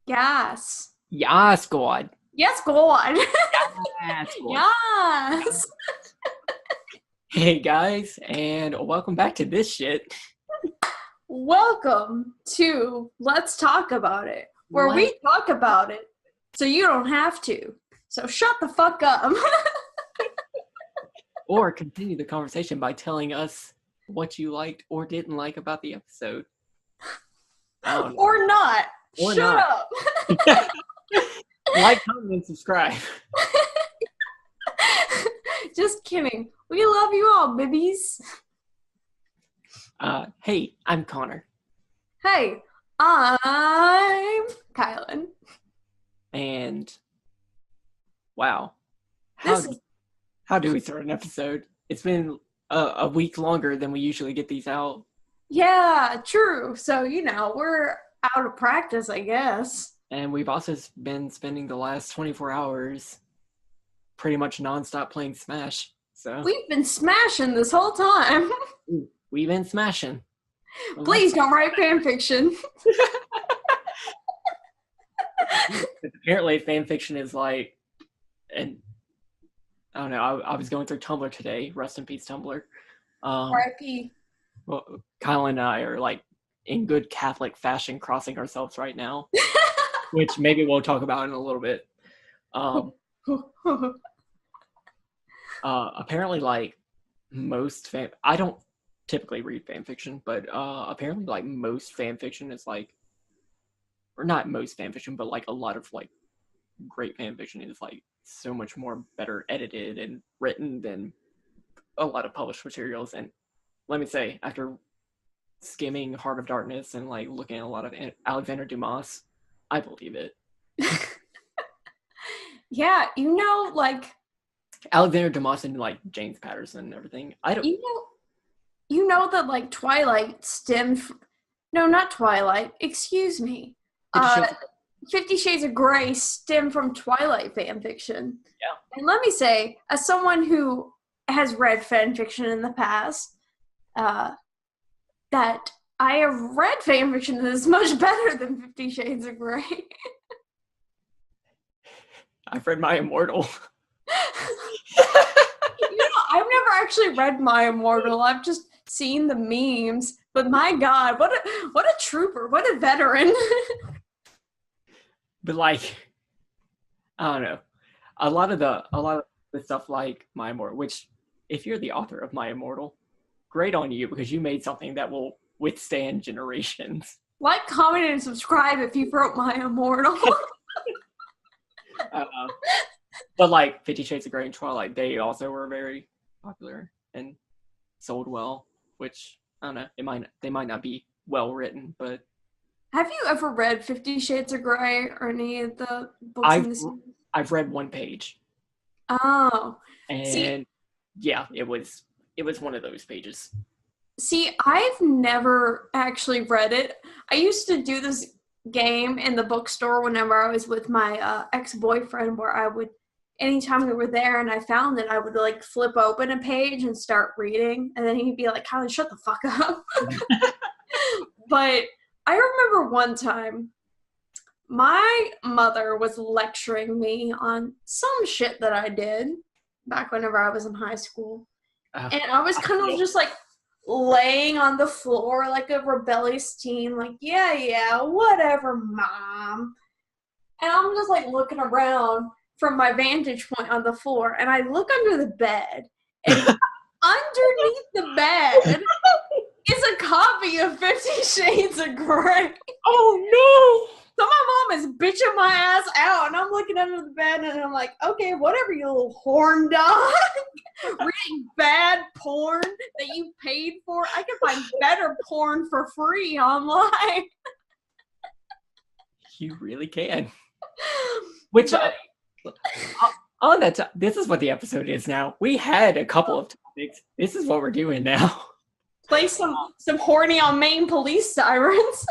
Yes. Yes, God. Yes, go on. Yes, God. Yes. Hey guys, and welcome back to this shit. Welcome to Let's Talk About It, where Let we talk about it so you don't have to. So shut the fuck up. or continue the conversation by telling us what you liked or didn't like about the episode. I don't know. Or not. Or Shut not. up. Like, comment, and subscribe. Just kidding. We love you all, babies. Hey, I'm Connor. Hey, I'm Kylen. And wow. This is How do we start an episode? It's been a week longer than we usually get these out. yeah, true. So, we're out of practice, I guess. And we've also been spending the last 24 hours pretty much nonstop playing Smash. So We've been smashing this whole time. we've been smashing. Please don't write fan fiction. Apparently, fan fiction is like, and I don't know. I was going through Tumblr today. Rest in peace, Tumblr. R.I.P. Well, Kyle and I are like in good Catholic fashion crossing ourselves right now, which maybe we'll talk about in a little bit. Apparently, like most I don't typically read fan fiction, but apparently, like most fan fiction is like, or not most fan fiction, but like a lot of like great fan fiction is like so much more better edited and written than a lot of published materials. And let me say, after skimming Heart of Darkness and like looking at a lot of Alexander Dumas, I believe it. Yeah, like Alexander Dumas and like James Patterson and everything. I don't. you know that like Twilight stemmed from, no, not Twilight, excuse me. 50 Shades of Grey stem from Twilight fan fiction. Yeah. And let me say, as someone who has read fan fiction in the past, that I have read fan fiction that is much better than 50 Shades of Grey. I've read My Immortal. I've never actually read My Immortal. I've just seen the memes. But my God, what a trooper, what a veteran. But like, I don't know, a lot of the stuff like My Immortal, which if you're the author of My Immortal, great on you, because you made something that will withstand generations. Like, comment, and subscribe if you wrote My Immortal. But like 50 Shades of Grey and Twilight, they also were very popular and sold well, which I don't know, they might not be well written, but Have you ever read 50 Shades of Grey or any of the books in the series? I've read one page. Oh. And yeah, it was one of those pages. See, I've never actually read it. I used to do this game in the bookstore whenever I was with my ex-boyfriend, where I would, anytime we were there and I found it, I would like flip open a page and start reading, and then he'd be like, Kylen, shut the fuck up. But I remember one time my mother was lecturing me on some shit that I did back whenever I was in high school. And I was kind of just like laying on the floor like a rebellious teen, like, yeah, whatever, Mom. And I'm just like looking around from my vantage point on the floor, and I look under the bed, and underneath the bed is a copy of 50 Shades of Grey. Oh no! So my mom is bitching my ass out, and I'm looking under the bed, and I'm like, okay, whatever, you little horn dog. Reading bad porn that you paid for. I can find better porn for free online. You really can. Which, on that, this is what the episode is now. We had a couple of topics. This is what we're doing now. Play some horny on Maine police sirens.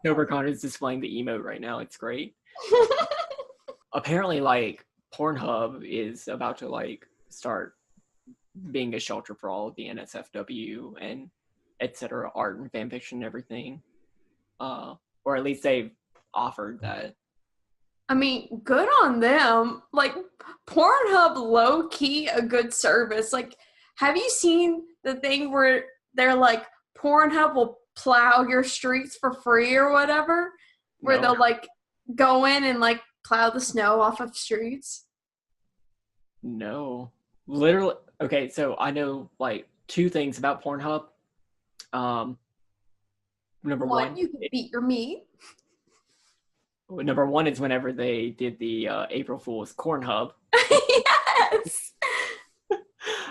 Cobra Connor's displaying the emote right now. It's great. Apparently, like, Pornhub is about to like start being a shelter for all of the NSFW and etc. art and fanfiction and everything. or at least they've offered that. I mean, good on them. Like, Pornhub, low key, a good service. Like, have you seen the thing where they're like, Pornhub will plow your streets for free or whatever? Where No. they'll like go in and like plow the snow off of streets? No. Literally, okay, so I know like two things about Pornhub. Number one, You can beat your meat. number one is whenever they did the April Fool's Cornhub. Yes.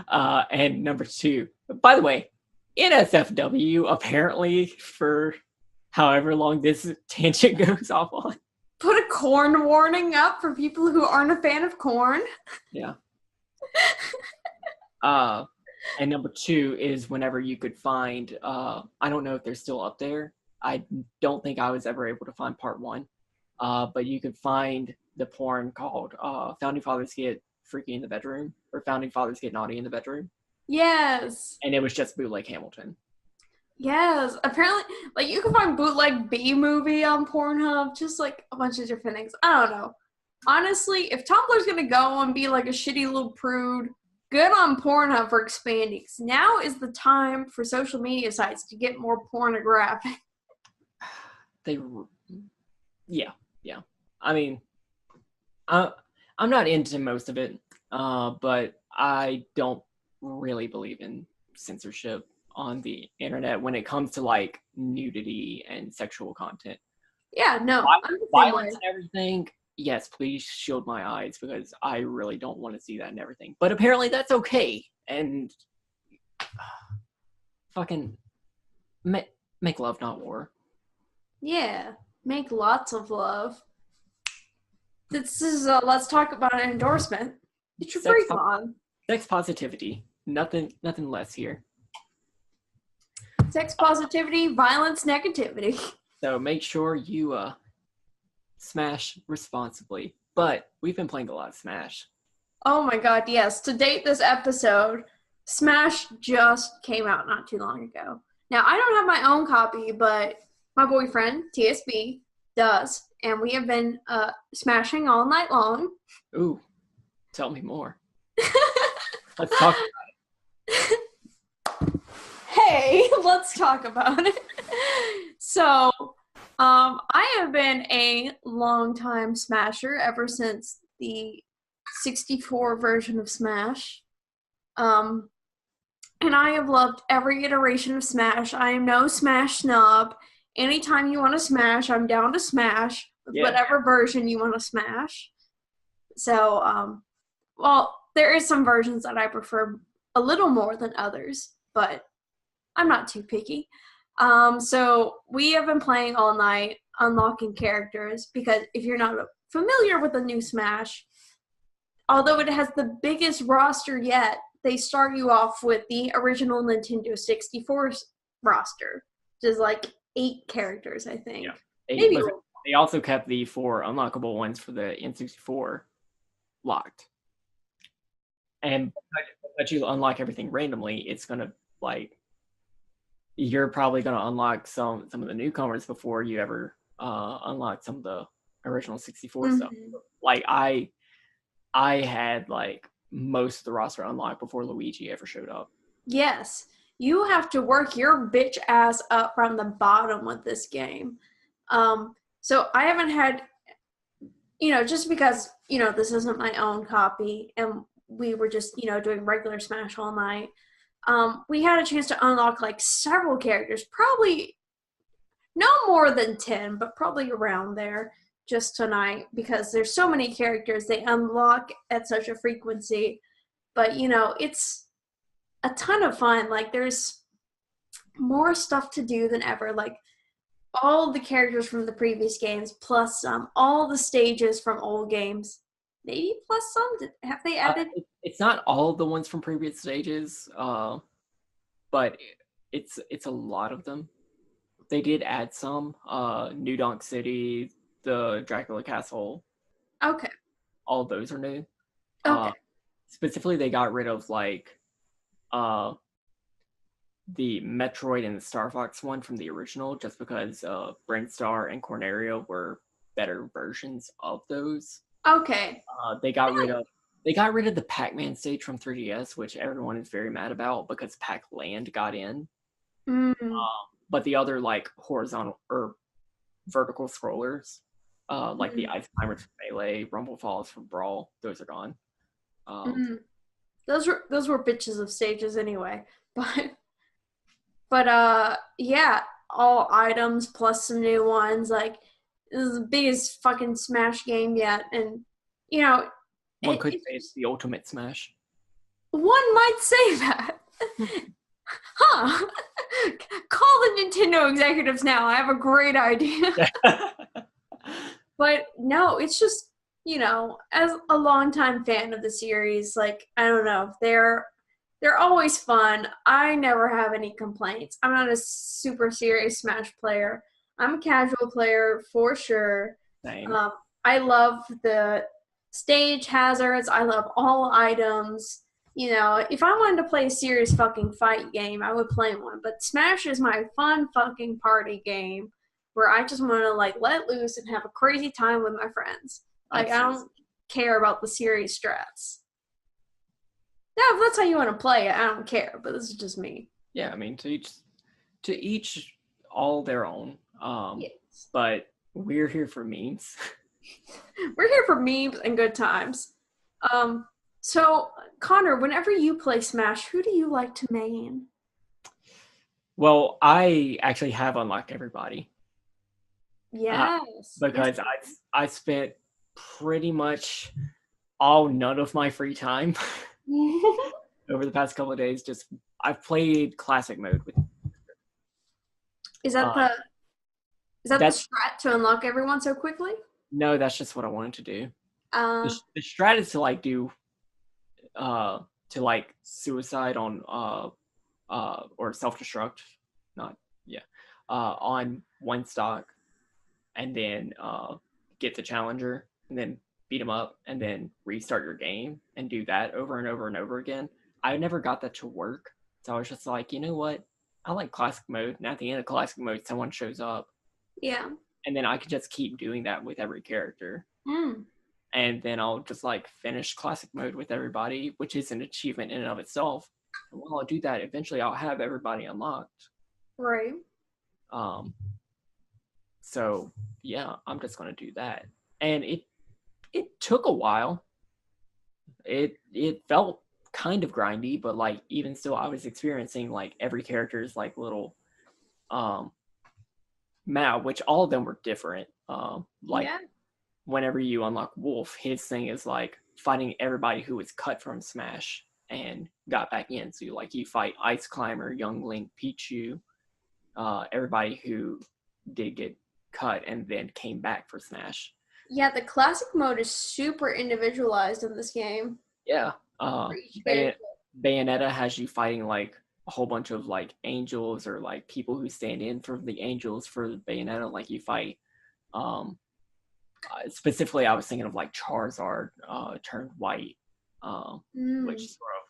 And number two, by the way, NSFW apparently for however long this tangent goes off on. Put a corn warning up for people who aren't a fan of corn. Yeah. And number two is whenever you could find, I don't know if they're still up there. I don't think I was ever able to find part one. But you could find the porn called Founding Fathers Get Freaky in the Bedroom, or Founding Fathers Get Naughty in the Bedroom. Yes. And it was just bootleg Hamilton. Yes. Apparently, like, you can find bootleg B-movie on Pornhub, just like a bunch of different things. I don't know. Honestly, if Tumblr's gonna go and be like a shitty little prude, good on Pornhub for expanding. 'Cause now is the time for social media sites to get more pornographic. Yeah. I mean, I'm not into most of it, but I don't really believe in censorship on the internet when it comes to like nudity and sexual content. Yeah, no, I'm the same Violence way. and everything. Yes, please shield my eyes because I really don't want to see that and everything. But apparently that's okay. And fucking make love, not war. Yeah, make lots of love. This is let's talk about an endorsement. Get your freak on. Sex positivity. Nothing less here. Sex positivity, violence, negativity. So make sure you smash responsibly. But we've been playing a lot of Smash. Oh my god, yes. To date this episode, Smash just came out not too long ago. Now, I don't have my own copy, but my boyfriend, TSB, does. And we have been smashing all night long. Ooh, tell me more. Let's talk about it. Hey, let's talk about it. So, I have been a long-time Smasher ever since the 64 version of Smash. And I have loved every iteration of Smash. I am no Smash snob. Anytime you want to Smash, I'm down to Smash. Yeah. Whatever version you want to Smash. So, well, there is some versions that I prefer a little more than others, but I'm not too picky. So we have been playing all night, unlocking characters, because if you're not familiar with the new Smash, although it has the biggest roster yet, they start you off with the original Nintendo 64 roster, which is like 8 characters, I think. Yeah. Maybe. They also kept the 4 unlockable ones for the N64 locked. And because you unlock everything randomly, it's going to, like, you're probably going to unlock some of the newcomers before you ever unlock some of the original 64 stuff. Like, I had, like, most of the roster unlocked before Luigi ever showed up. Yes. You have to work your bitch ass up from the bottom with this game. So I haven't had, just because, this isn't my own copy and we were just, doing regular Smash all night. We had a chance to unlock like several characters, probably no more than 10, but probably around there just tonight because there's so many characters they unlock at such a frequency. But, it's a ton of fun. Like, there's more stuff to do than ever. Like, all the characters from the previous games, plus some. All the stages from old games. Maybe plus some? Have they added? It's not all the ones from previous stages, but it's a lot of them. They did add some. New Donk City, the Dracula Castle. Okay. All of those are new. Okay. Specifically, they got rid of, like, the Metroid and the Star Fox one from the original, just because Brinstar and Corneria were better versions of those. Okay. They got rid of the Pac-Man stage from 3DS, which everyone is very mad about because Pac-Land got in. Mm. But the other like horizontal or vertical scrollers, like the Ice Climbers from Melee, Rumble Falls from Brawl, those are gone. Those were bitches of stages anyway. But yeah, all items plus some new ones. Like, this is the biggest fucking Smash game yet, and you know, One could say it's the ultimate Smash. One might say that. Huh? Call the Nintendo executives now. I have a great idea. But no, it's just, as a longtime fan of the series, like, I don't know, they're always fun. I never have any complaints. I'm not a super serious Smash player. I'm a casual player for sure. Same. I love the stage hazards. I love all items. If I wanted to play a serious fucking fight game, I would play one. But Smash is my fun fucking party game where I just want to like let loose and have a crazy time with my friends. Like, I don't care about the serious strats. Now, if that's how you want to play it, I don't care. But this is just me. Yeah, I mean, to each all their own. Yes. But we're here for memes. We're here for memes and good times. So, Connor, whenever you play Smash, who do you like to main? Well, I actually have unlocked everybody. Yes. Because yes. I spent pretty much none of my free time over the past couple of days. I've played classic mode with. Is that the strat to unlock everyone so quickly? No, that's just what I wanted to do. The strat is to like do to like suicide on or self-destruct, on one stock, and then get the challenger, and then beat him up, and then restart your game, and do that over and over and over again. I never got that to work, so I was just like, you know what? I like classic mode, and at the end of classic mode, someone shows up. Yeah. And then I could just keep doing that with every character. And then I'll just like finish classic mode with everybody, which is an achievement in and of itself. And while I do that, eventually I'll have everybody unlocked. Right. So yeah, I'm just gonna do that. And it took a while. It felt kind of grindy, but like even still I was experiencing like every character's like little map, which all of them were different. Whenever you unlock Wolf, his thing is like fighting everybody who was cut from Smash and got back in. So like you fight Ice Climber, Young Link, Pichu, everybody who did get cut and then came back for Smash. Yeah, the classic mode is super individualized in this game. Yeah. Bayonetta has you fighting like a whole bunch of like angels or like people who stand in for the angels for Bayonetta. Like you fight specifically I was thinking of like Charizard turned white, which sort of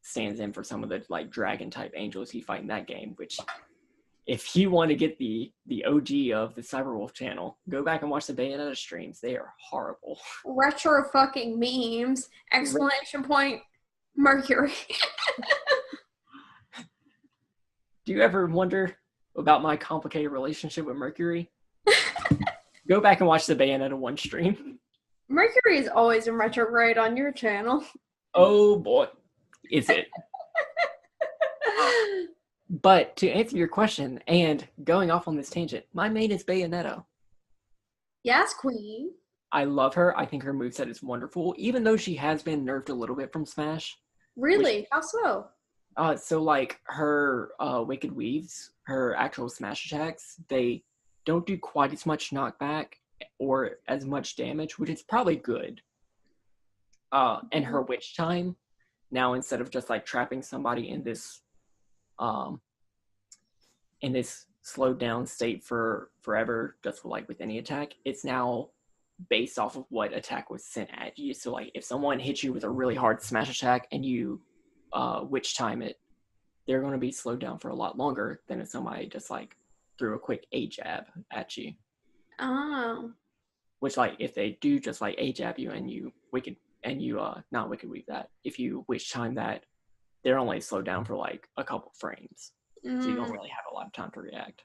stands in for some of the like dragon type angels you fight in that game, which if you want to get the OG of the Cybrwulf channel, go back and watch the Bayonetta streams. They are horrible. Retro fucking memes! Exclamation point, Mercury. Do you ever wonder about my complicated relationship with Mercury? Go back and watch the Bayonetta 1 stream. Mercury is always in retrograde on your channel. Oh boy, is it? But to answer your question, and going off on this tangent, my main is Bayonetta. Yes, queen. I love her. I think her moveset is wonderful, even though she has been nerfed a little bit from Smash. Really? How so? So like her Wicked Weaves, her actual Smash attacks, they don't do quite as much knockback or as much damage, which is probably good. And her Witch Time, now instead of just like trapping somebody in this slowed down state for forever, just like with any attack, it's now based off of what attack was sent at you. So like if someone hits you with a really hard Smash attack and you Witch Time it, they're going to be slowed down for a lot longer than if somebody just like threw a quick A jab at you. Oh. Which like if they do just like A jab you and you not wicked weave that, if you wish chime that, they're only slowed down for like a couple frames. So you don't really have a lot of time to react.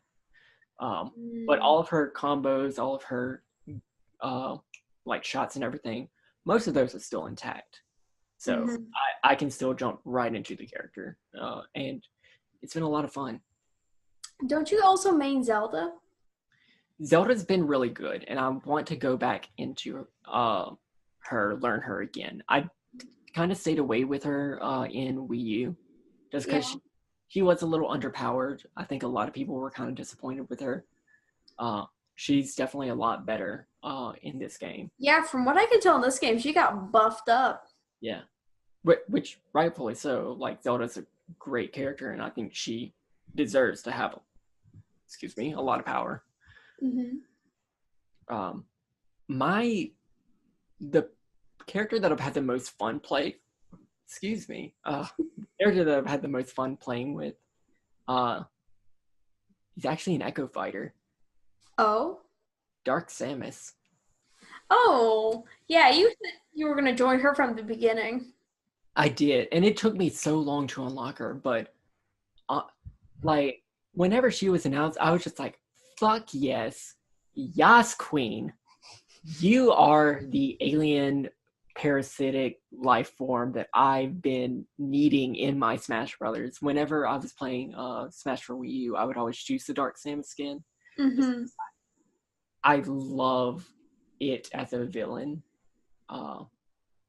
But all of her combos, all of her like shots and everything, most of those are still intact. So I can still jump right into the character. And it's been a lot of fun. Don't you also main Zelda? Zelda's been really good, and I want to go back into learn her again. I kind of stayed away with her in Wii U, just because she was a little underpowered. I think a lot of people were kind of disappointed with her. She's definitely a lot better in this game. Yeah, from what I can tell in this game, she got buffed up. Yeah, which rightfully so. Like, Zelda's a great character, and I think she deserves to have, a lot of power. The character that I've had the most fun character that I've had the most fun playing with, he's actually an Echo Fighter. Oh? Dark Samus. Oh, yeah, you said you were going to join her from the beginning. I did, and it took me so long to unlock her, but like, whenever she was announced, I was just like, fuck yes. Yas Queen. You are the alien parasitic life form that I've been needing in my Smash Brothers. Whenever I was playing Smash for Wii U, I would always choose the Dark Samus skin. I love it as a villain.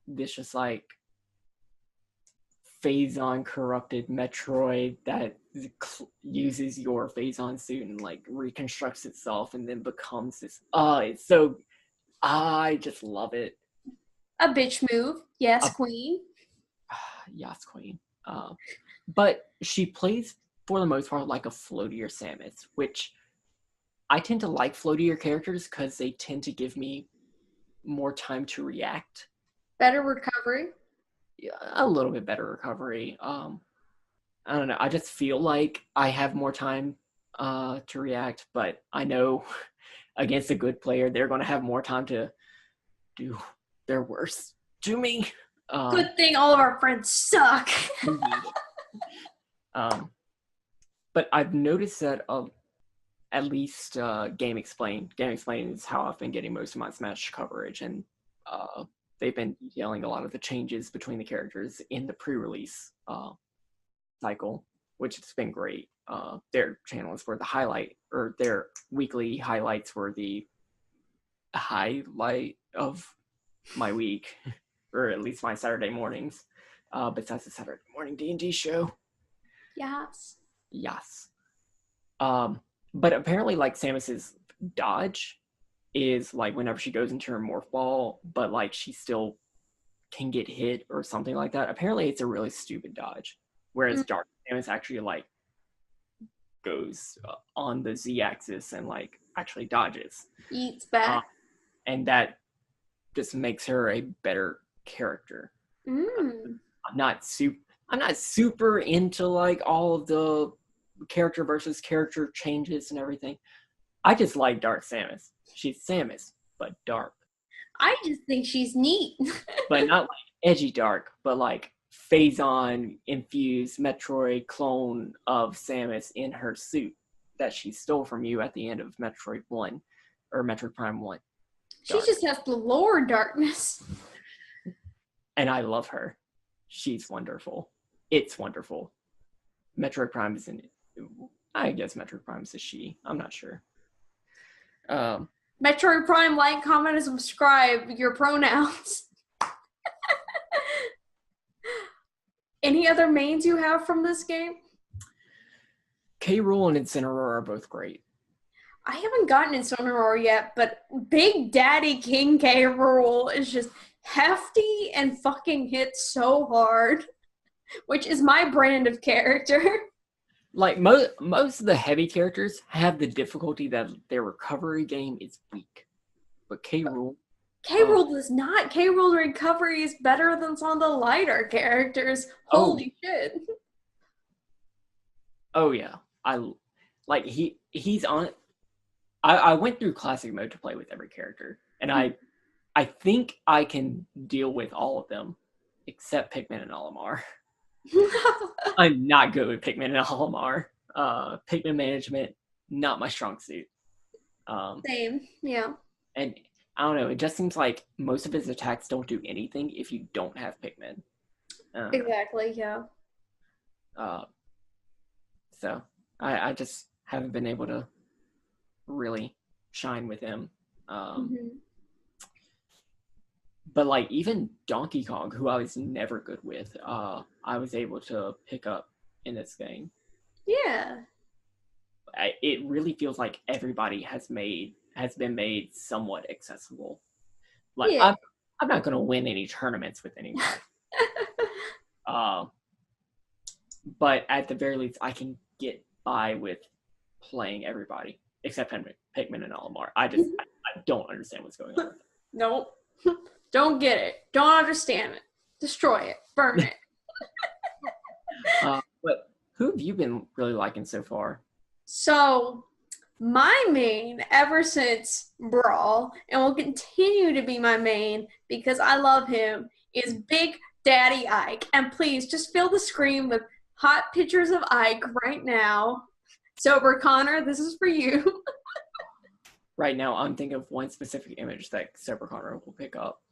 This just like Phazon corrupted Metroid that uses your Phazon suit and like reconstructs itself and then becomes this. It's so. I just love it. A bitch move. Yes, queen. Yes, queen. But she plays for the most part like a floatier Samus, which I tend to like floatier characters because they tend to give me more time to react. Better recovery. Yeah, a little bit better recovery. I don't know. I just feel like I have more time to react, but I know against a good player, they're going to have more time to do their worst to me. Good thing all of our friends suck. But I've noticed that at least Game Explain is how I've been getting most of my Smash coverage, and they've been detailing a lot of the changes between the characters in the pre-release cycle, which has been great. Their channels were the highlight, or their weekly highlights were the highlight of my week, or at least my Saturday mornings, besides the Saturday morning D&D show. Yes. But apparently, like, Samus's dodge is like whenever she goes into her morph ball, but like she still can get hit or something like that. Apparently, it's a really stupid dodge, whereas Dark Samus actually like goes on the Z-axis and like actually dodges. Eats back. And that just makes her a better character. I'm not super into like all of the character versus character changes and everything. I just like Dark Samus. She's Samus, but dark. I just think she's neat. But not like edgy dark, but like Phazon infused Metroid clone of Samus in her suit that she stole from you at the end of Metroid 1 or Metroid Prime 1. She just has the lore darkness. And I love her. She's wonderful. It's wonderful. Metroid Prime is in it. I guess Metroid Prime is a she. I'm not sure. Metroid Prime, like, comment, and subscribe. Your pronouns. Any other mains you have from this game? K-Rool and Incineroar are both great. I haven't gotten Incineroar yet, but Big Daddy King K-Rool is just hefty and fucking hits so hard, which is my brand of character. Like, most of the heavy characters have the difficulty that their recovery game is weak. But K-Rool does not. K-Rool's recovery is better than some of the lighter characters. Holy shit. Oh yeah, he's on. I went through classic mode to play with every character, and I think I can deal with all of them, except Pikmin and Olimar. I'm not good with Pikmin and Olimar. Pikmin management, not my strong suit. Same, yeah. And I don't know, it just seems like most of his attacks don't do anything if you don't have Pikmin. Exactly, yeah. So I just haven't been able to really shine with him. But like even Donkey Kong, who I was never good with, I was able to pick up in this game. Yeah. It really feels like everybody has been made somewhat accessible. Like Yeah. I'm not gonna win any tournaments with anybody. But at the very least, I can get by with playing everybody except Pikmin and Olimar. I don't understand what's going on. Nope. Don't get it. Don't understand it. Destroy it. Burn it. But who have you been really liking so far? So, my main, ever since Brawl, and will continue to be my main because I love him, is Big Daddy Ike. And please, just fill the screen with hot pictures of Ike right now. Sober Connor, this is for you. Right now, I'm thinking of one specific image that Sober Connor will pick up.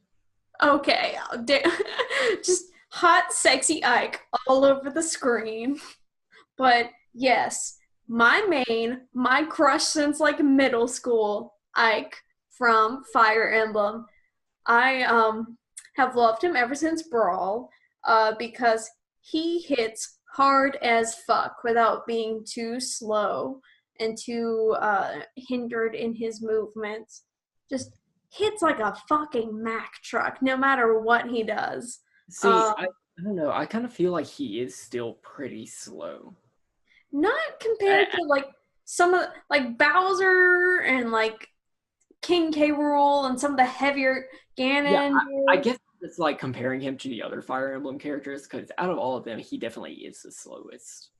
Okay, just hot, sexy Ike all over the screen. But yes, my main, my crush since like middle school, Ike from Fire Emblem. I have loved him ever since Brawl, because he hits hard as fuck without being too slow and too hindered in his movements. Just hits like a fucking Mack truck, no matter what he does. See, I don't know. I kind of feel like he is still pretty slow. Not compared to like some of like Bowser and like King K. Rool and some of the heavier Ganon. Yeah, I guess it's like comparing him to the other Fire Emblem characters, because out of all of them, he definitely is the slowest.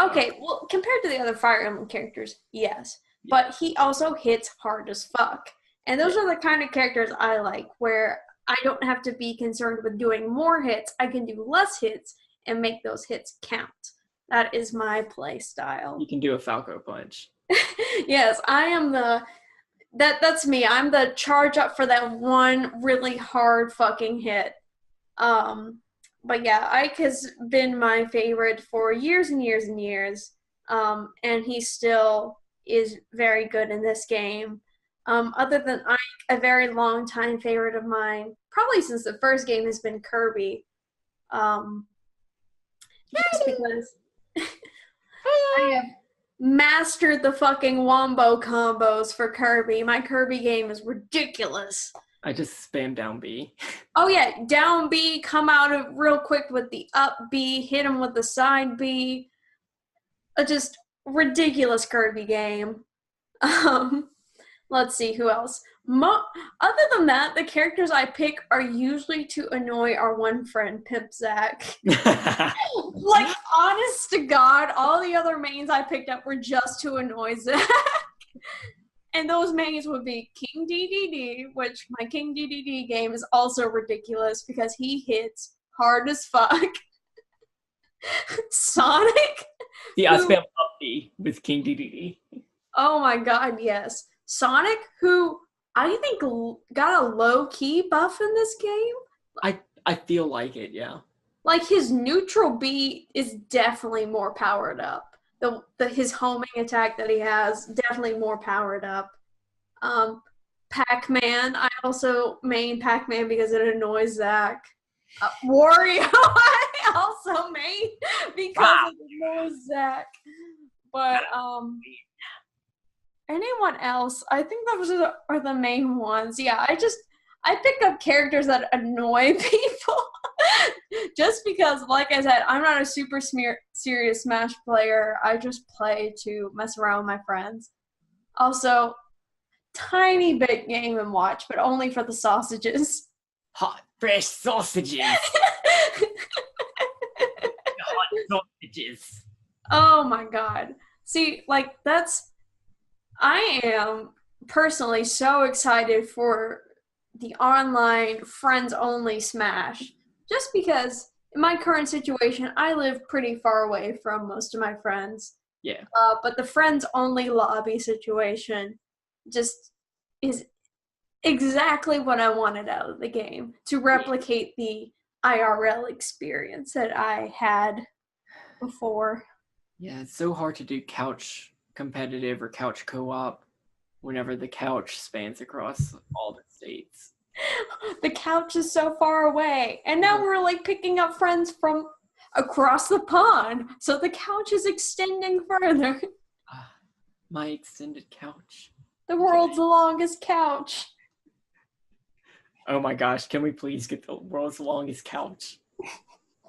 Okay, well, compared to the other Fire Emblem characters, yes. Yeah. But he also hits hard as fuck. And those are the kind of characters I like, where I don't have to be concerned with doing more hits. I can do less hits and make those hits count. That is my play style. You can do a Falco punch. Yes, I am that's me. I'm the charge up for that one really hard fucking hit. But yeah, Ike has been my favorite for years and years and years. And he still is very good in this game. Other than Ike, a very long time favorite of mine, probably since the first game, has been Kirby. Just because I have mastered the fucking wombo combos for Kirby. My Kirby game is ridiculous. I just spam down B. Oh yeah, down B, come out of real quick with the up B, hit him with the side B. A just ridiculous Kirby game. Let's see, who else? Other than that, the characters I pick are usually to annoy our one friend, Pimp Zach. Like, honest to God, all the other mains I picked up were just to annoy Zach. And those mains would be King DDD, which my King DDD game is also ridiculous because he hits hard as fuck. Sonic? Yeah, I spam up B with King DDD. Oh my God, yes. Sonic, who I think got a low-key buff in this game. I feel like it, yeah. Like, his neutral B is definitely more powered up. His homing attack that he has, definitely more powered up. Pac-Man, I also main Pac-Man because it annoys Zach. Wario, I also main because it annoys Zach. But, anyone else? I think those are the main ones. Yeah, I pick up characters that annoy people. Just because, like I said, I'm not a super serious Smash player. I just play to mess around with my friends. Also, tiny bit Game & Watch, but only for the sausages. Hot, fresh sausages. Hot sausages. Oh my god. See, like I am personally so excited for the online friends only Smash. Just because in my current situation, I live pretty far away from most of my friends. Yeah. But the friends only lobby situation just is exactly what I wanted out of the game to replicate the IRL experience that I had before. Yeah, it's so hard to do couch competitive or couch co-op whenever the couch spans across all the states. The couch is so far away. And now we're like picking up friends from across the pond. So the couch is extending further. My extended couch. The world's longest couch. Oh my gosh, can we please get the world's longest couch?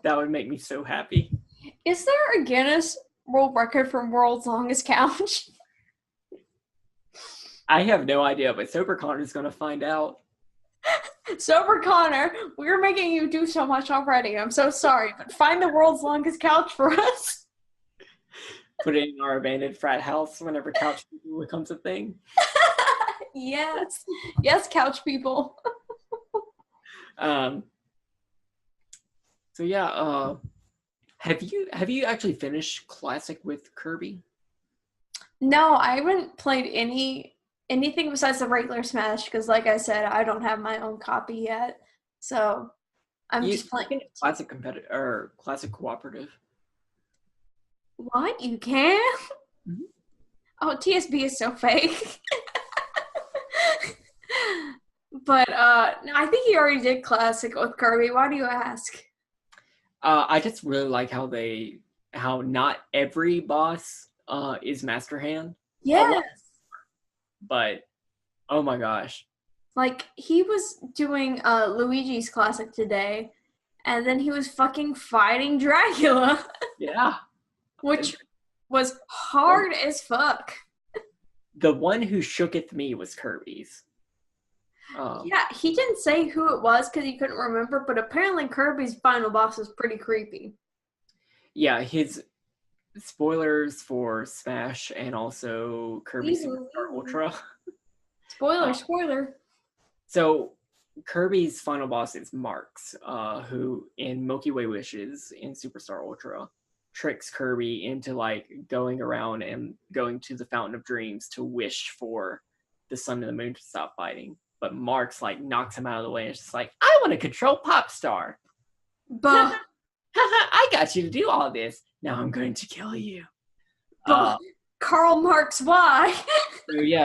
That would make me so happy. Is there a Guinness World Record for world's longest couch? I have no idea, but Sober Connor is going to find out. Sober Connor, we're making you do so much already. I'm so sorry, but find the world's longest couch for us. Put it in our abandoned frat house whenever couch people becomes a thing. Yes. Yes, couch people. So yeah, have you actually finished Classic with Kirby? No, I haven't played anything besides the regular Smash because, like I said, I don't have my own copy yet. So I'm just playing Classic competitive or Classic cooperative. What? You can? Mm-hmm. Oh, TSB is so fake. But I think he already did Classic with Kirby. Why do you ask? I just really like how not every boss is Master Hand. Yes. But oh my gosh. Like he was doing Luigi's Classic today, and then he was fucking fighting Dracula. Yeah. Which was hard as fuck. The one who shooketh me was Kirby's. Yeah, he didn't say who it was because he couldn't remember, but apparently Kirby's final boss is pretty creepy. Yeah, his spoilers for Smash and also Kirby Superstar Ultra. Spoiler. So Kirby's final boss is Marks, who in Milky Way Wishes in Superstar Ultra tricks Kirby into like going around and going to the Fountain of Dreams to wish for the sun and the moon to stop fighting. But Marks like knocks him out of the way and it's just like, I want to control Popstar. But I got you to do all this. Now I'm going to kill you. Karl Marx, why?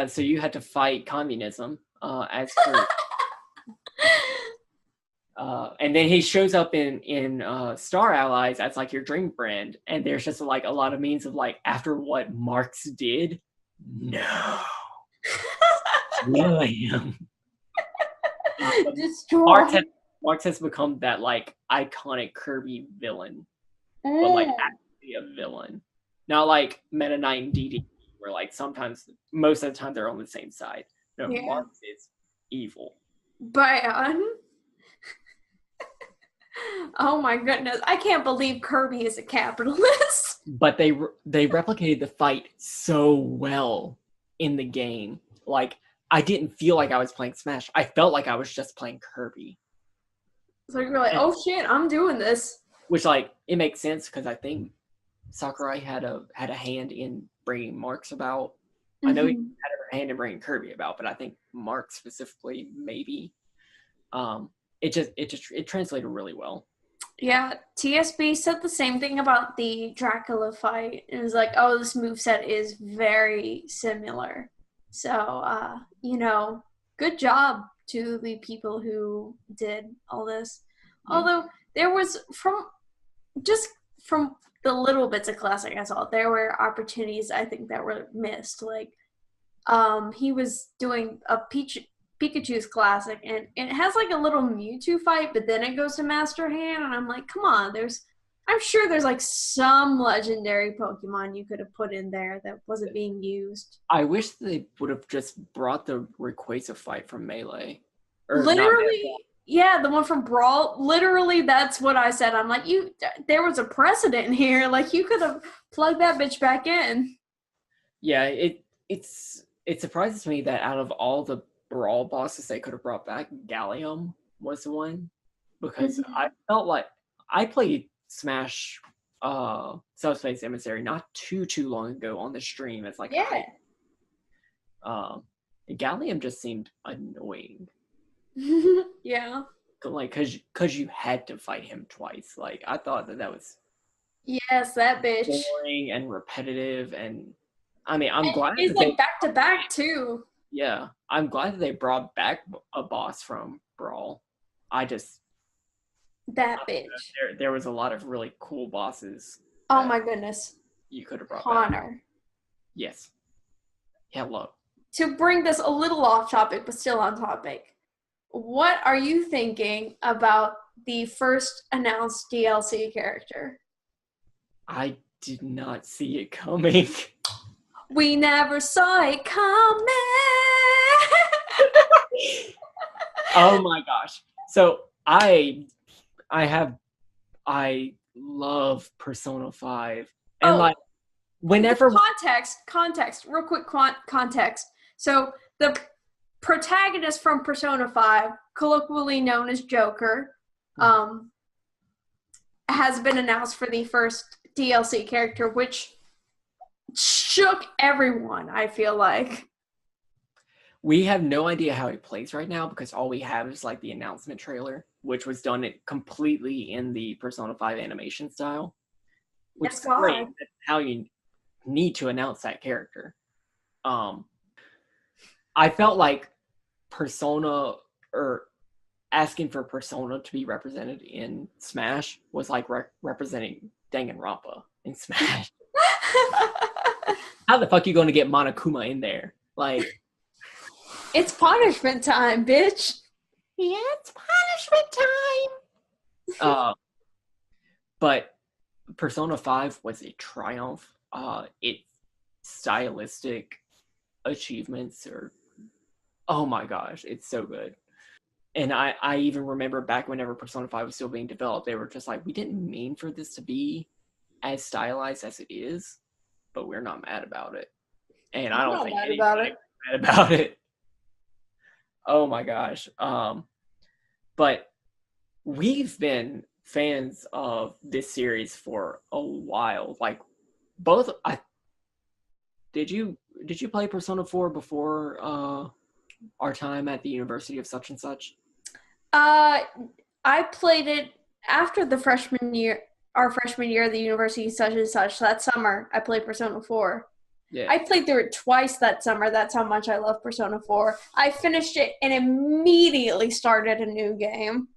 So you had to fight communism as Kirby. And then he shows up in Star Allies as like your dream friend, and there's just like a lot of memes of like after what Marx did, no, kill him. Marx has become that like iconic Kirby villain, but like actually a villain, not like Meta Knight and DD, where like most of the time they're on the same side. No, yeah. Marx is evil. Bad. Oh my goodness. I can't believe Kirby is a capitalist. But they replicated the fight so well in the game. Like, I didn't feel like I was playing Smash. I felt like I was just playing Kirby. So you're like, oh shit, I'm doing this. Which, like, it makes sense because I think Sakurai had a hand in bringing Marx about. Mm-hmm. I know he had a hand in bringing Kirby about, but I think Marx specifically, maybe. It translated really well. Yeah, TSB said the same thing about the Dracula fight. It was like, oh, this moveset is very similar. So, good job to the people who did all this. Yeah. Although there was, from the little bits of Classic I saw, there were opportunities I think that were missed. Like, he was doing a Pikachu's Classic, and it has like a little Mewtwo fight, but then it goes to Master Hand, and I'm like, come on, I'm sure there's like some legendary Pokemon you could have put in there that wasn't being used. I wish they would have just brought the Rayquaza fight from Melee. Literally, Yeah, the one from Brawl. Literally, that's what I said. I'm like, there was a precedent here. Like, you could have plugged that bitch back in. Yeah, it surprises me that out of all the Brawl bosses they could have brought back, Gallium was the one. Because I felt like I played Smash Subspace Emissary not too long ago on the stream as like Yeah. Gallium just seemed annoying. Yeah. Like cause you had to fight him twice. Like I thought that was Yes, that bitch. boring and repetitive, and I mean I'm glad he's like back to back too. Yeah, I'm glad that they brought back a boss from Brawl. That bitch. There was a lot of really cool bosses. Oh my goodness. You could have brought Connor. back. Yes. Hello. To bring this a little off topic, but still on topic, what are you thinking about the first announced DLC character? I did not see it coming. We never saw it coming. Oh my gosh. So I love Persona 5. And like whenever context, real quick context. So the protagonist from Persona 5, colloquially known as Joker, has been announced for the first DLC character, which shook everyone, I feel like. We have no idea how he plays right now because all we have is like the announcement trailer, which was done completely in the Persona 5 animation style. Which is great. That's how you need to announce that character. I felt like Persona, or asking for Persona to be represented in Smash was like representing Danganronpa in Smash. How the fuck are you going to get Monokuma in there? Like, it's punishment time, bitch. Yeah, it's punishment time. But Persona 5 was a triumph. Its stylistic achievements are, oh my gosh, it's so good. And I even remember back whenever Persona 5 was still being developed, they were just like, we didn't mean for this to be as stylized as it is, but we're not mad about it. And I don't think anyone's mad about it. Oh my gosh. But we've been fans of this series for a while. Like both did you play Persona 4 before our time at the University of such and such? I played it after our freshman year at the University such and such. That summer, I played Persona 4. Yeah. I played through it twice that summer. That's how much I love Persona 4. I finished it and immediately started a new game.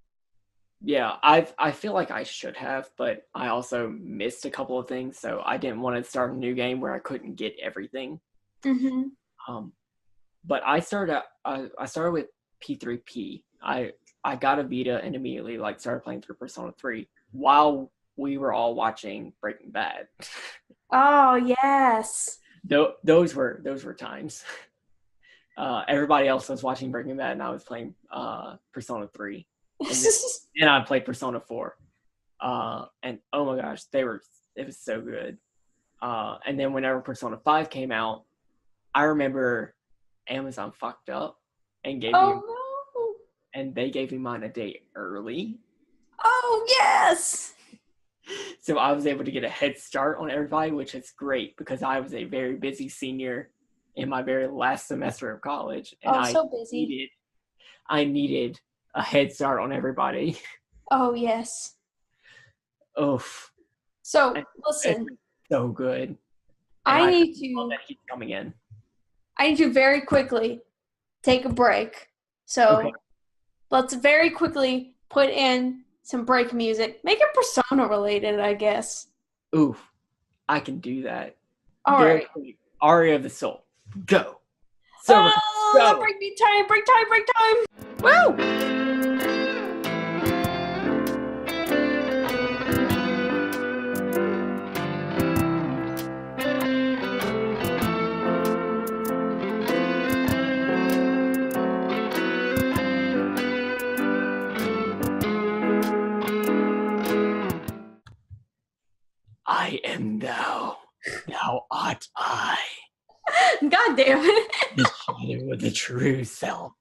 Yeah, I feel like I should have, but I also missed a couple of things, so I didn't want to start a new game where I couldn't get everything. Mm-hmm. But I started with P3P. I got a Vita and immediately started playing through Persona 3 while we were all watching Breaking Bad. Oh yes. Those were times. Everybody else was watching Breaking Bad and I was playing Persona 3. And I played Persona 4. And oh my gosh, it was so good. And then whenever Persona 5 came out, I remember Amazon fucked up and gave and they gave me mine a day early. Oh yes. So I was able to get a head start on everybody, which is great because I was a very busy senior in my very last semester of college. And so busy. I needed a head start on everybody. Oh yes. Oof. So listen. It's so good. I need to that he's coming in. I need to very quickly take a break. So let's very quickly put in some break music. Make it Persona related, I guess. Ooh, I can do that. All right. Aria of the Soul. Go. Go. Break time. Woo! not I. God damn it. The shadow of the true self.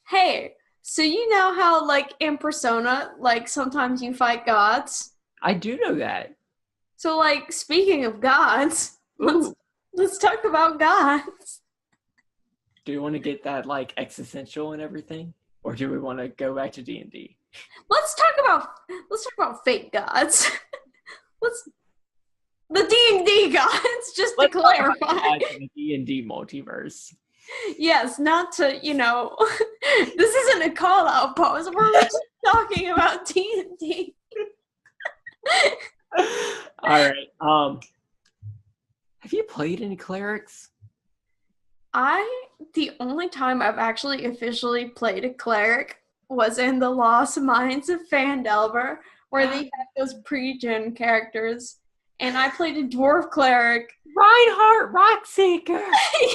Hey, so you know how, like, in Persona, like, sometimes you fight gods? I do know that. So, like, speaking of gods, Ooh. let's talk about gods. Do you want to get that, like, existential and everything? Or do we want to go back to D&D? Let's talk about fake gods. The D&D gods, just to clarify. The D&D multiverse. Yes, not to, this isn't a call out pose. We're just talking about D&D. All right. Have you played any clerics? The only time I've actually officially played a cleric was in the Lost Mines of Phandelver, where they had those pre-gen characters, and I played a dwarf cleric. Reinhardt Rockseeker!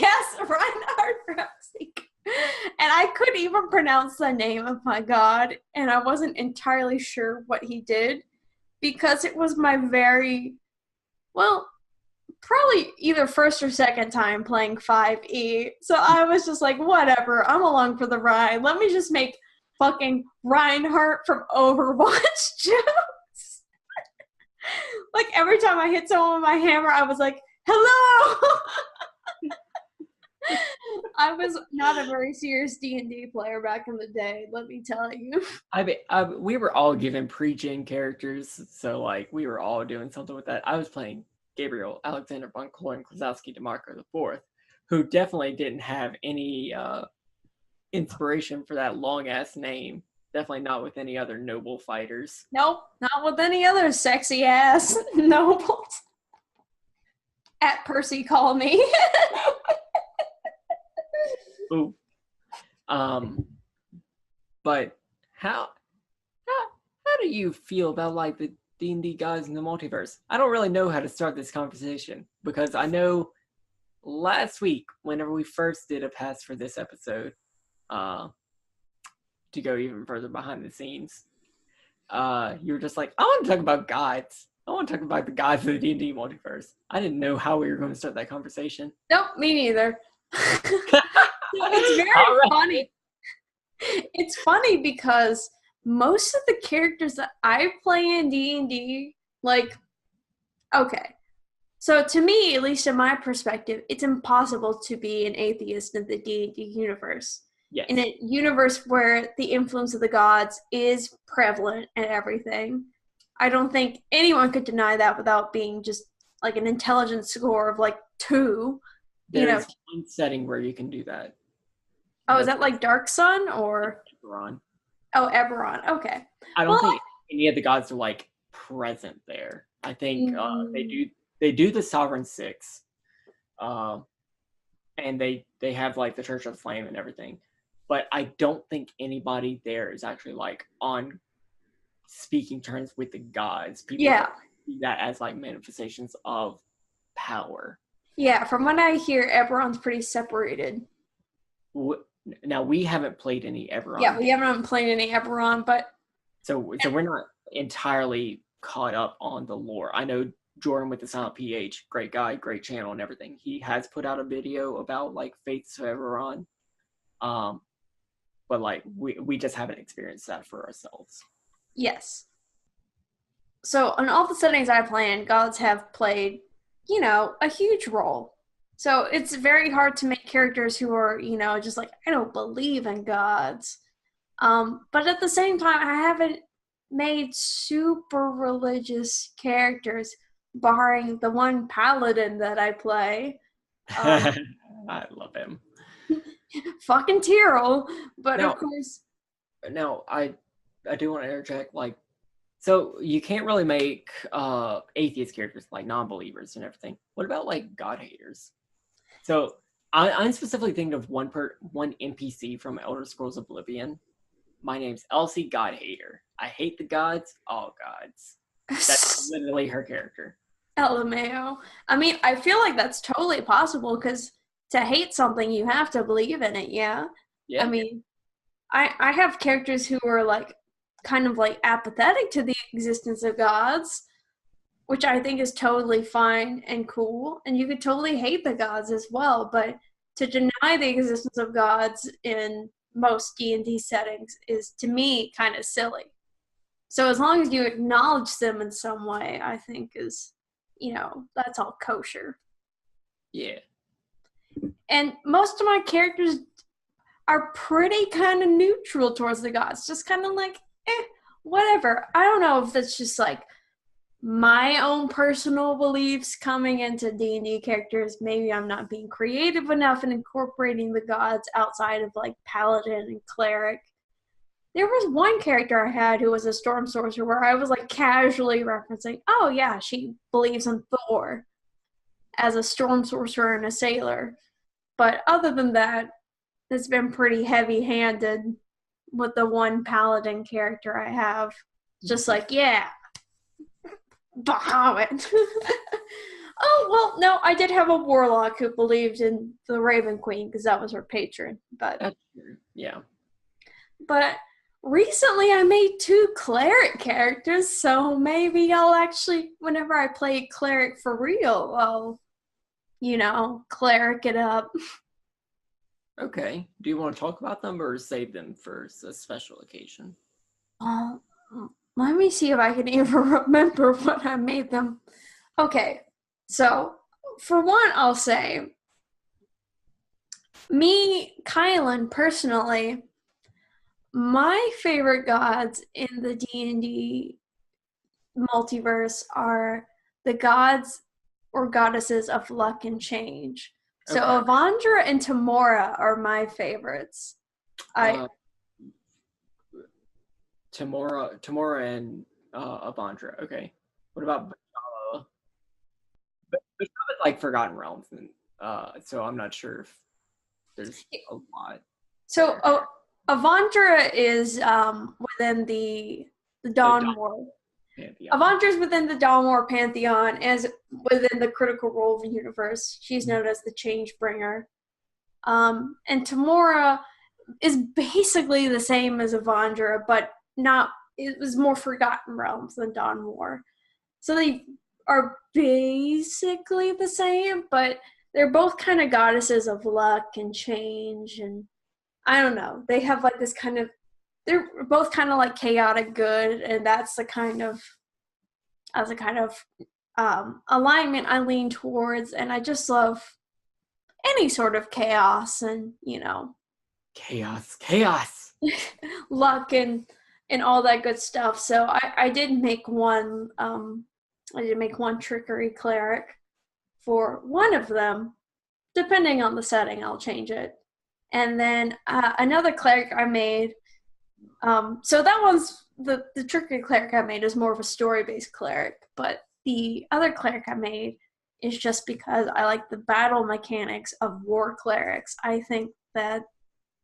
Yes, Reinhardt Rockseeker. And I couldn't even pronounce the name of my god, and I wasn't entirely sure what he did, because it was my probably either first or second time playing 5e. So I was just like, whatever, I'm along for the ride. Let me just make fucking Reinhardt from Overwatch jokes. Like, every time I hit someone with my hammer, I was like, hello! I was not a very serious D&D player back in the day, let me tell you. We were all given pre-gen characters, so, like, we were all doing something with that. I was playing Gabriel Alexander von Klorin Klazowski DeMarco IV, who definitely didn't have any inspiration for that long-ass name. Definitely not with any other noble fighters. Nope, not with any other sexy-ass nobles. At Percy, call me. Ooh. But how do you feel about, like, the D&D guys in the multiverse? I don't really know how to start this conversation, because I know last week, whenever we first did a pass for this episode, to go even further behind the scenes, you were just like, I want to talk about gods. I want to talk about the gods of the D&D multiverse. I didn't know how we were going to start that conversation. Nope, me neither. It's very funny. It's funny because most of the characters that I play in D&D, like, okay. So to me, at least in my perspective, it's impossible to be an atheist in the D&D universe. Yes. In a universe where the influence of the gods is prevalent and everything. I don't think anyone could deny that without being just like an intelligence score of like 2. There's one setting where you can do that. Oh, is that like Dark Sun or Eberron? Oh, Eberron. Okay. I don't think any of the gods are like present there. I think they do the Sovereign Six, and they have like the Church of the Flame and everything, but I don't think anybody there is actually like on speaking terms with the gods. People see that as like manifestations of power. Yeah, from what I hear, Eberron's pretty separated. Now, we haven't played any Eberron. Yeah, we haven't played any Eberron, but... So we're not entirely caught up on the lore. I know Jordan with the Silent PH, great guy, great channel and everything. He has put out a video about, like, Faiths of Eberron. But, like, we just haven't experienced that for ourselves. Yes. So, in all the settings I play in, gods have played, a huge role. So it's very hard to make characters who are, just like, I don't believe in gods. But at the same time, I haven't made super religious characters, barring the one paladin that I play. I love him. Fucking Tyrell. But of course... Now, I do want to interject, like, so you can't really make atheist characters, like non-believers and everything. What about, like, god haters? So I'm specifically thinking of one NPC from Elder Scrolls Oblivion. My name's Elsie Godhater. I hate the gods, all gods. That's literally her character. LMAO. I mean, I feel like that's totally possible, because to hate something, you have to believe in it, yeah? I mean, I have characters who are, like, kind of, like, apathetic to the existence of gods. which I think is totally fine and cool. And you could totally hate the gods as well, but to deny the existence of gods in most D&D settings is, to me, kind of silly. So as long as you acknowledge them in some way, I think is, that's all kosher. Yeah. And most of my characters are pretty kind of neutral towards the gods, just kind of like, whatever. I don't know if that's just like my own personal beliefs coming into D&D characters. Maybe I'm not being creative enough in incorporating the gods outside of like paladin and cleric. There was one character I had who was a storm sorcerer where I was like casually referencing, oh yeah, she believes in Thor as a storm sorcerer and a sailor. But other than that, it's been pretty heavy-handed with the one paladin character I have. Just like, yeah, Bahamut. Oh, well, no, I did have a warlock who believed in the Raven Queen because that was her patron. But that's true. Yeah. But recently I made 2 cleric characters, so maybe I'll actually, whenever I play cleric for real, I'll, cleric it up. Okay. Do you want to talk about them or save them for a special occasion? Let me see if I can even remember what I made them. Okay, so for one, I'll say, me, Kylen, personally, my favorite gods in the D&D multiverse are the gods or goddesses of luck and change. So Okay. Avandra and Tamora are my favorites. Tamora and Avandra. Okay. What about Bajala? Bajala is like Forgotten Realms, and so I'm not sure if there's a lot. So Avandra is within the Dawn War. Avandra's within the Dawn War pantheon, as within the Critical Role universe. She's known as the Change Bringer. And Tamora is basically the same as Avandra, but it was more Forgotten Realms than Dawn War. So they are basically the same, but they're both kind of goddesses of luck and change, and I don't know. They have like this kind of, they're both kind of like chaotic good, and that's the kind of, alignment I lean towards, and I just love any sort of chaos and, Chaos. luck and all that good stuff. So I did make one, trickery cleric for one of them. Depending on the setting, I'll change it. And then another cleric I made, so that one's, the trickery cleric I made is more of a story-based cleric, but the other cleric I made is just because I like the battle mechanics of war clerics. I think that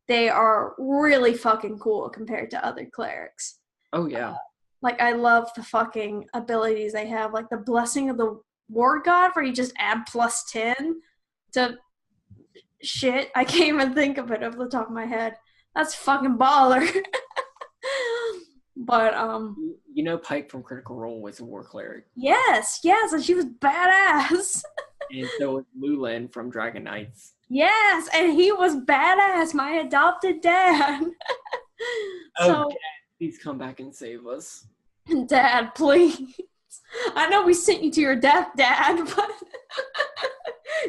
they are really fucking cool compared to other clerics. Oh, yeah. Like, I love the fucking abilities they have, like the Blessing of the War God, where you just add +10 to shit. I can't even think of it off the top of my head. That's fucking baller. But Pike from Critical Role was a war cleric. Yes, and she was badass. And so was Lulin from Dragon Knights. Yes, and he was badass, my adopted dad. So, Dad, please come back and save us. Dad, please. I know we sent you to your death, Dad, but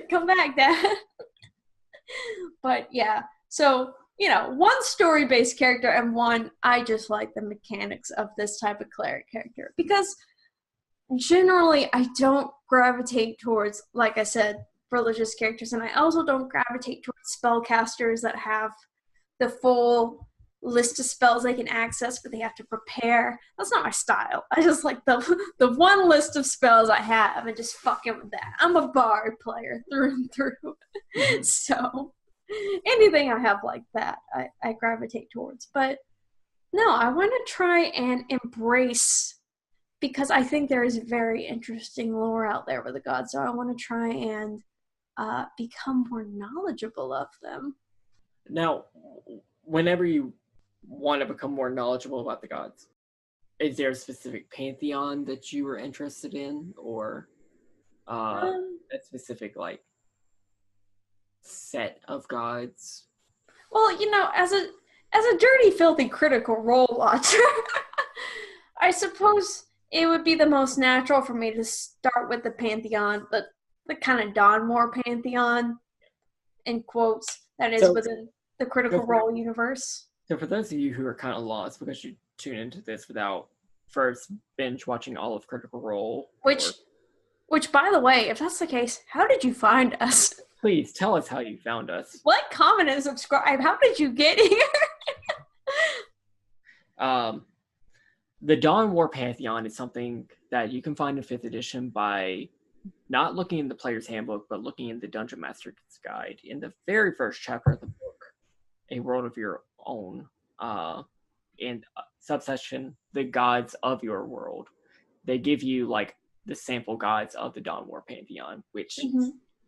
come back, Dad. But yeah, so one story-based character and one I just like the mechanics of this type of cleric character, because generally I don't gravitate towards, like I said, religious characters, and I also don't gravitate towards spellcasters that have the full list of spells they can access, but they have to prepare. That's not my style. I just like the one list of spells I have and just fucking with that. I'm a bard player through and through. So anything I have like that, I gravitate towards. But no, I want to try and embrace, because I think there is very interesting lore out there with the gods, so I want to try and become more knowledgeable of them. Now, whenever you want to become more knowledgeable about the gods, is there a specific pantheon that you were interested in, or a specific like set of gods? Well, as a dirty, filthy critical role watcher, I suppose it would be the most natural for me to start with the pantheon, the kind of Don Moore pantheon, in quotes, that is So, within the Critical so for, Role universe. so for those of you who are kind of lost because you tune into this without first binge watching all of Critical Role, Which, by the way, if that's the case, how did you find us? please tell us how you found us. Like, comment, and subscribe. How did you get here? The Dawn War Pantheon is something that you can find in 5th edition by not looking in the player's handbook, but looking in the Dungeon Master's Guide. In the very first chapter of the book, A World of Your Own, in subsection, The Gods of Your World, they give you like the sample gods of the Dawn War Pantheon, which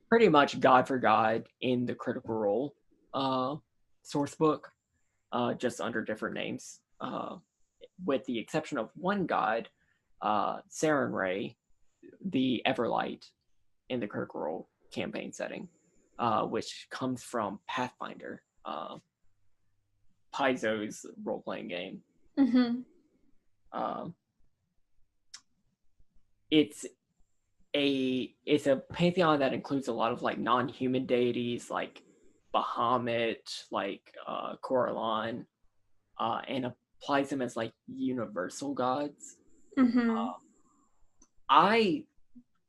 pretty much god for god in the Critical Role source book, just under different names, with the exception of one god, Saren Ray, the Everlight in the Critical Role campaign setting, which comes from Pathfinder, Paizo's role-playing game. It's a pantheon that includes a lot of like non-human deities like Bahamut, like Coralon, and applies them as like universal gods. I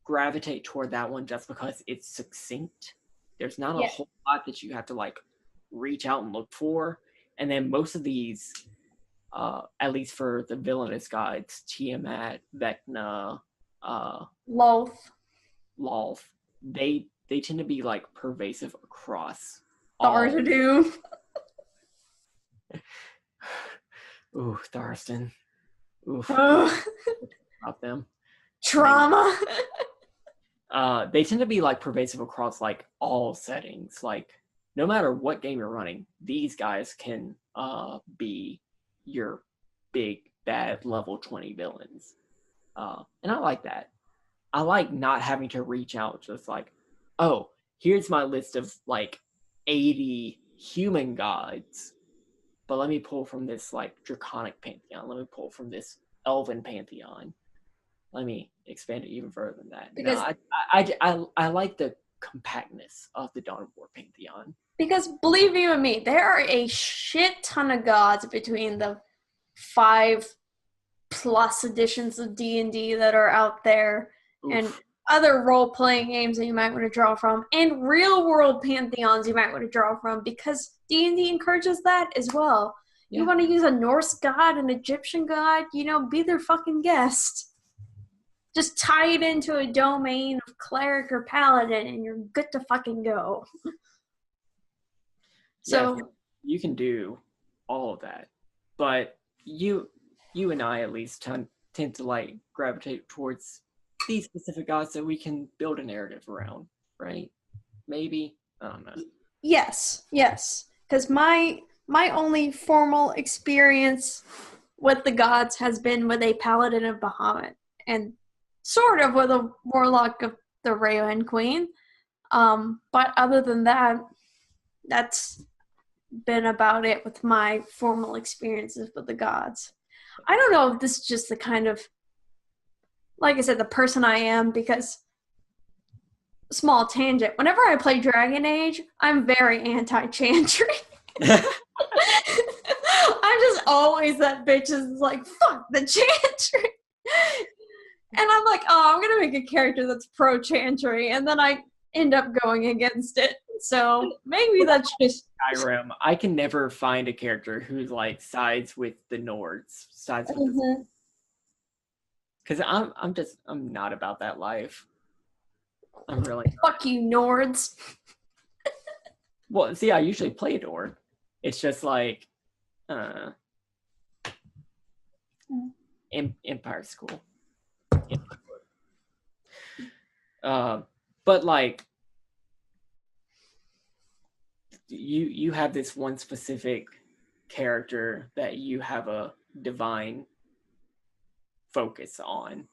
gravitate toward that one just because it's succinct. There's not a whole lot that you have to like reach out and look for. And then most of these, at least for the villainous gods, Tiamat, Vecna, Lolth, they tend to be like pervasive across Tharsadun. Ooh, Tharstan. Oof. About them. Trauma. They tend to be like pervasive across like all settings. Like no matter what game you're running, these guys can be your big bad level 20 villains. And I like that. I like not having to reach out just like, oh, here's my list of like 80 human gods, but let me pull from this like draconic pantheon. Let me pull from this elven pantheon. Let me expand it even further than that. Because I like the compactness of the Dawn of War pantheon. Because believe you me, there are a shit ton of gods between the 5+ editions of D&D that are out there. Oof. And other role-playing games that you might want to draw from, and real-world pantheons you might want to draw from, because D&D encourages that as well. Yeah. You want to use a Norse god, an Egyptian god, be their fucking guest. Just tie it into a domain of cleric or paladin, and you're good to fucking go. So yeah, you can do all of that, but you and I at least tend to like gravitate towards these specific gods that we can build a narrative around, right? Maybe, I don't know. Yes, because my only formal experience with the gods has been with a paladin of Bahamut, and sort of with a warlock of the Raven Queen. But other than that, that's been about it with my formal experiences with the gods. I don't know if this is just the kind of, like I said, the person I am, because, small tangent, whenever I play Dragon Age, I'm very anti-chantry. I'm just always that bitch is like, fuck the chantry. And I'm like, oh, I'm going to make a character that's pro-chantry, and then I end up going against it. So maybe that's just Skyrim. I can never find a character who's like sides with the Nords, sides with the... Because I'm not about that life. I'm really not. Fuck you, Nords. Well, see, I usually play a Nord. It's just like Empire School. But like you have this one specific character that you have a divine focus on,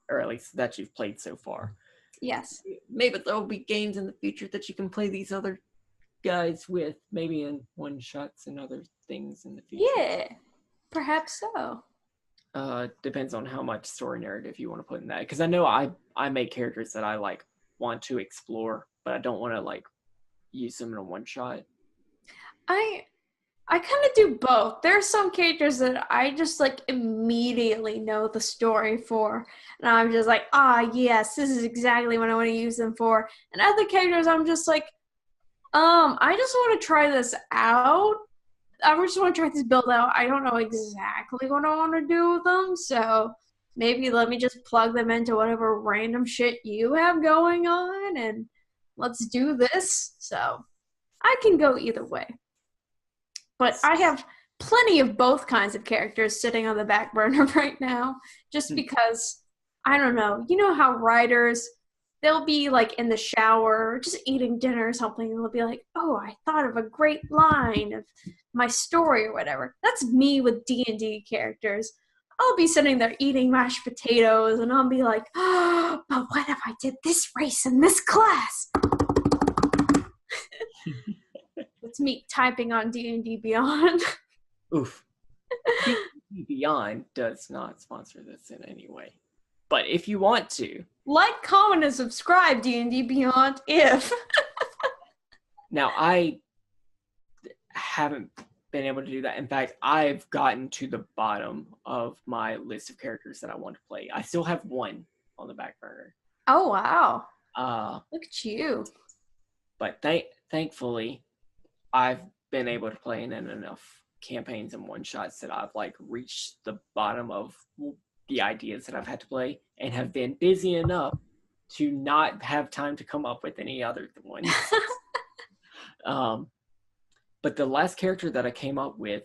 or at least that you've played so far. Yes. Maybe there'll be games in the future that you can play these other guys with, maybe in one-shots and other things in the future. Yeah, perhaps so. Depends on how much story narrative you want to put in that. Because I know I make characters that I like want to explore, but I don't want to like use them in a one-shot. I kind of do both. There are some characters that I just like immediately know the story for, and I'm just like, yes, this is exactly what I want to use them for. And other characters, I'm just like, I just want to try this out. I just want to try this build out. I don't know exactly what I want to do with them, so maybe let me just plug them into whatever random shit you have going on, and let's do this. So I can go either way. But I have plenty of both kinds of characters sitting on the back burner right now, just because, I don't know, you know how writers, they'll be like in the shower, just eating dinner or something, and they'll be like, oh, I thought of a great line of my story or whatever. That's me with D&D characters. I'll be sitting there eating mashed potatoes, and I'll be like, oh, but what if I did this race in this class? It's me typing on D&D Beyond. Oof. D&D Beyond does not sponsor this in any way. But if you want to. Like, comment, and subscribe, D&D Beyond, if. Now, I haven't been able to do that. In fact, I've gotten to the bottom of my list of characters that I want to play. I still have one on the back burner. Oh, wow. Look at you. But thankfully, I've been able to play in enough campaigns and one-shots that I've like reached the bottom of the ideas that I've had to play and have been busy enough to not have time to come up with any other ones. But the last character that I came up with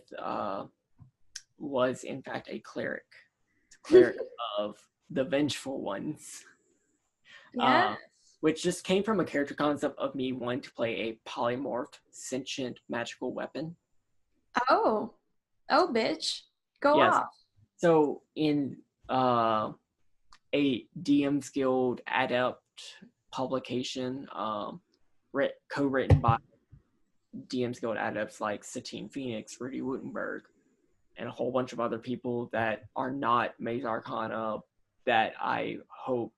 was in fact a cleric. It's a cleric of the Vengeful Ones. Yeah. Which just came from a character concept of me wanting to play a polymorphed, sentient, magical weapon. Oh, bitch. Go off. So in a DM's Guild Adept publication, co-written by DM's Guild Adepts like Satine Phoenix, Rudy Woutenberg, and a whole bunch of other people that are not Maze Arcana that I hope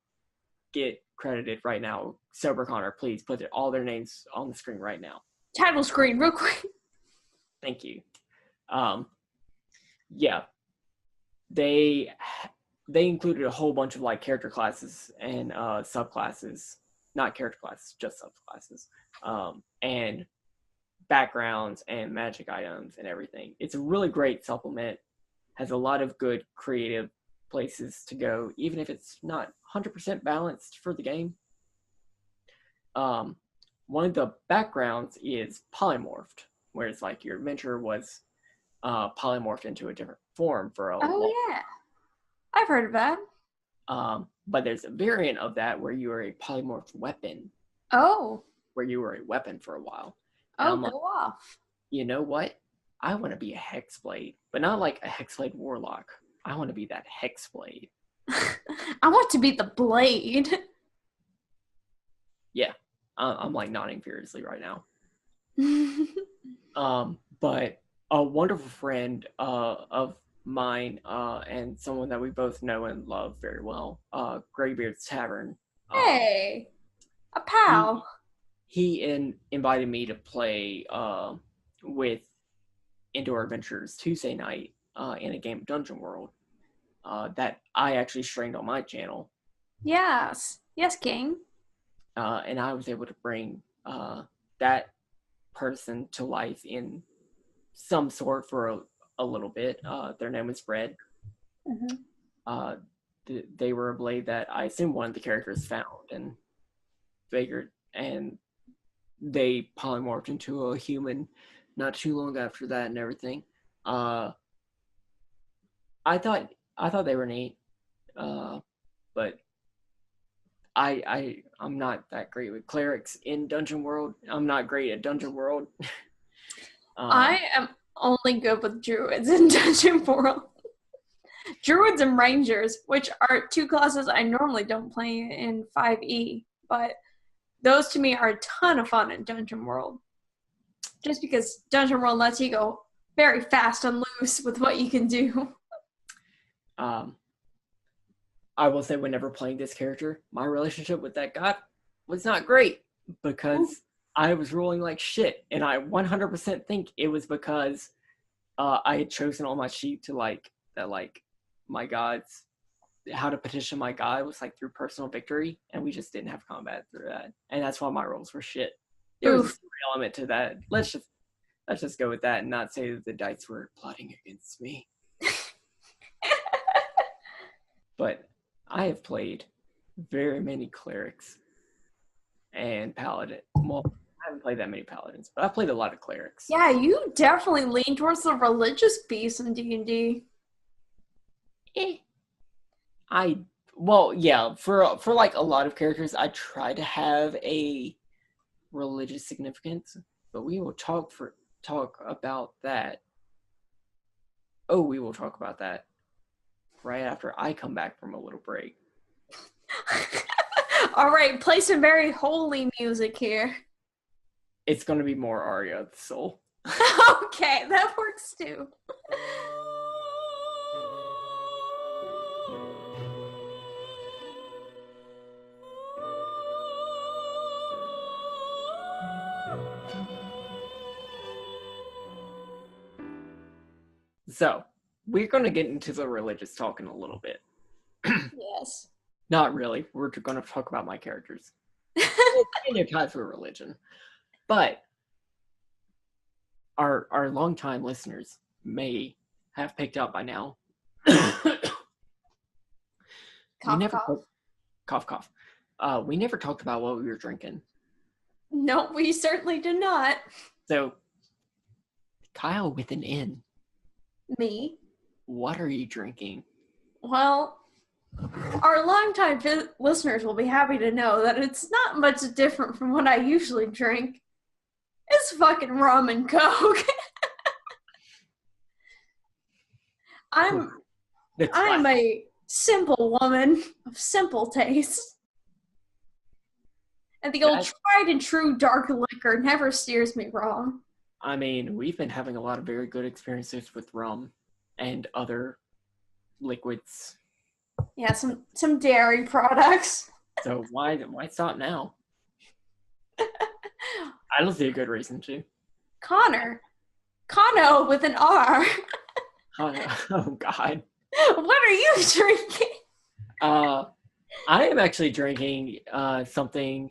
get credited right now. Sober Connor, please put all their names on the screen right now. Title screen, real quick. Thank you. Yeah, they included a whole bunch of like character classes and subclasses, not character classes, just subclasses, and backgrounds and magic items and everything. It's a really great supplement. Has a lot of good creative places to go, even if it's not 100% balanced for the game. One of the backgrounds is polymorphed, where it's like your adventure was polymorphed into a different form for a long. Yeah, I've heard of that. But there's a variant of that where you are a polymorphed weapon. Oh. Where you were a weapon for a while. Oh, go off. You know what? I want to be a Hexblade, but not like a Hexblade Warlock. I want to be that Hexblade. I want to be the blade. Yeah, I'm like nodding furiously right now. But a wonderful friend of mine and someone that we both know and love very well, Greybeard's Tavern. Hey, a pal. He invited me to play with Indoor Adventures Tuesday night in a game of Dungeon World that I actually streamed on my channel. Yes, King. And I was able to bring that person to life in some sort for a little bit. Their name was Fred. Mm-hmm. They were a blade that I assume one of the characters found and figured, and they polymorphed into a human not too long after that and everything. I thought they were neat, but I'm not that great with clerics in Dungeon World. I'm not great at Dungeon World. I am only good with druids in Dungeon World. Druids and Rangers, which are two classes I normally don't play in 5e, but those to me are a ton of fun in Dungeon World. Just because Dungeon World lets you go very fast and loose with what you can do. I will say, whenever playing this character, my relationship with that god was not great because I was rolling like shit, and I 100% think it was because I had chosen all my sheep to my gods, how to petition my god was like through personal victory, and we just didn't have combat through that, and that's why my rolls were shit. There was a story element to that. Let's just go with that and not say that the dice were plotting against me. But I have played very many clerics and paladin. Well, I haven't played that many paladins, but I've played a lot of clerics. Yeah, you definitely lean towards the religious piece in D&D. For like a lot of characters, I try to have a religious significance, but we will talk about that. Oh, we will talk about that right after I come back from a little break. All right, play some very holy music here. It's going to be more Aria of the Soul. Okay, that works too. So, we're going to get into the religious talk in a little bit. Yes. Not really. We're going to talk about my characters. And their ties with religion. But our longtime listeners may have picked up by now. Cough. We never talked about what we were drinking. No, we certainly did not. So, Kyle with an N. Me. What are you drinking? Well, our longtime listeners will be happy to know that it's not much different from what I usually drink. It's fucking rum and Coke. I'm a simple woman of simple taste. And the old tried and true dark liquor never steers me wrong. I mean, we've been having a lot of very good experiences with rum and other liquids. Yeah, some dairy products. So why stop now? I don't see a good reason to. Conno with an R. Oh God. What are you drinking? I am actually drinking something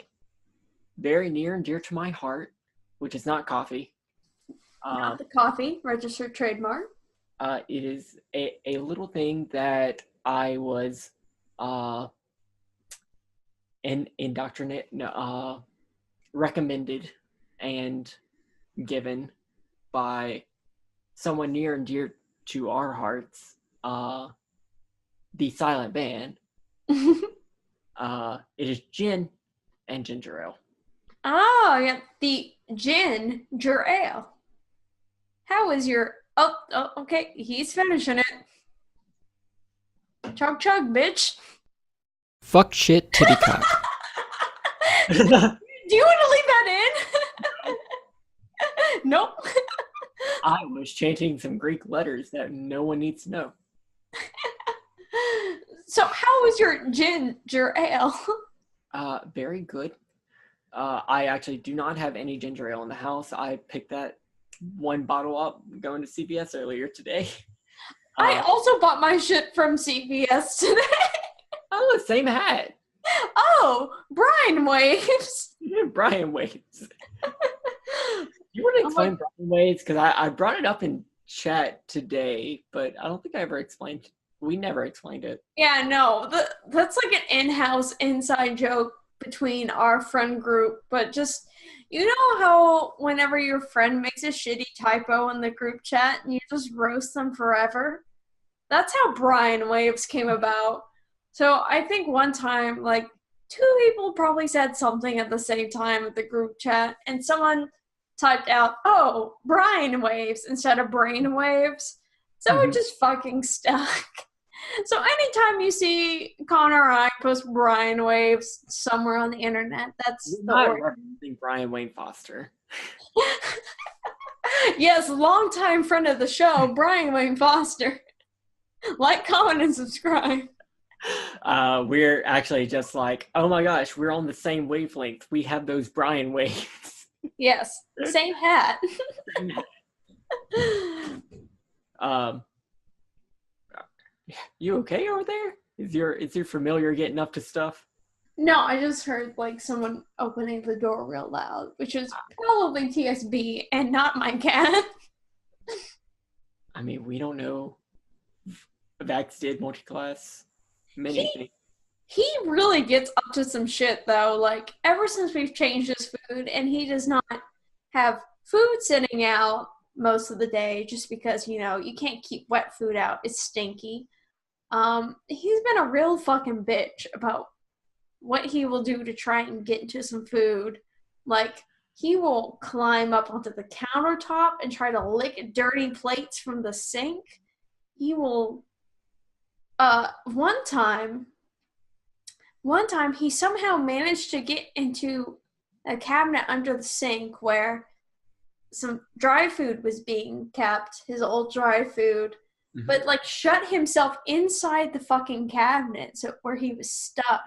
very near and dear to my heart, which is not coffee. Not the coffee, registered trademark. It is a little thing that I was recommended and given by someone near and dear to our hearts, the Silent Band. It is gin and ginger ale. Oh, yeah, the ginger ale. How is your... Oh, okay, he's finishing it. Chug, bitch. Fuck shit titty cock. Do you want to leave that in? Nope. I was chanting some Greek letters that no one needs to know. So how was your ginger ale? Very good. I actually do not have any ginger ale in the house. I picked that one bottle up going to CVS earlier today. I also bought my shit from CVS today. Oh, same hat. Oh, Brian Waves. Brian Waves. You want to explain Brian Waves? Because I brought it up in chat today, but I don't think I ever explained. We never explained it. Yeah, no. That's like an in-house inside joke between our friend group, but just... You know how whenever your friend makes a shitty typo in the group chat and you just roast them forever? That's how Brian Waves came about. So I think one time, like, two people probably said something at the same time at the group chat, and someone typed out, "Oh, Brian Waves," instead of brain waves. So it just fucking stuck. So anytime you see Connor or I post Brian waves somewhere on the internet, that's You're the not origin. referencing Brian Wayne Foster. Yes, longtime friend of the show, Brian Wayne Foster. Like, comment, and subscribe. We're actually just like, oh my gosh, we're on the same wavelength. We have those Brian waves. Yes, same hat. um, you okay over there? Is your familiar getting up to stuff? No, I just heard like someone opening the door real loud, which is probably TSB and not my cat. I mean, we don't know. Vax did multi-class many He things. he really gets up to some shit though. Like ever since we've changed his food, and he does not have food sitting out most of the day, just because you can't keep wet food out; it's stinky. He's been a real fucking bitch about what he will do to try and get into some food. Like, he will climb up onto the countertop and try to lick dirty plates from the sink. He will, one time, he somehow managed to get into a cabinet under the sink where some dry food was being kept, his old dry food, but like shut himself inside the fucking cabinet so where he was stuck.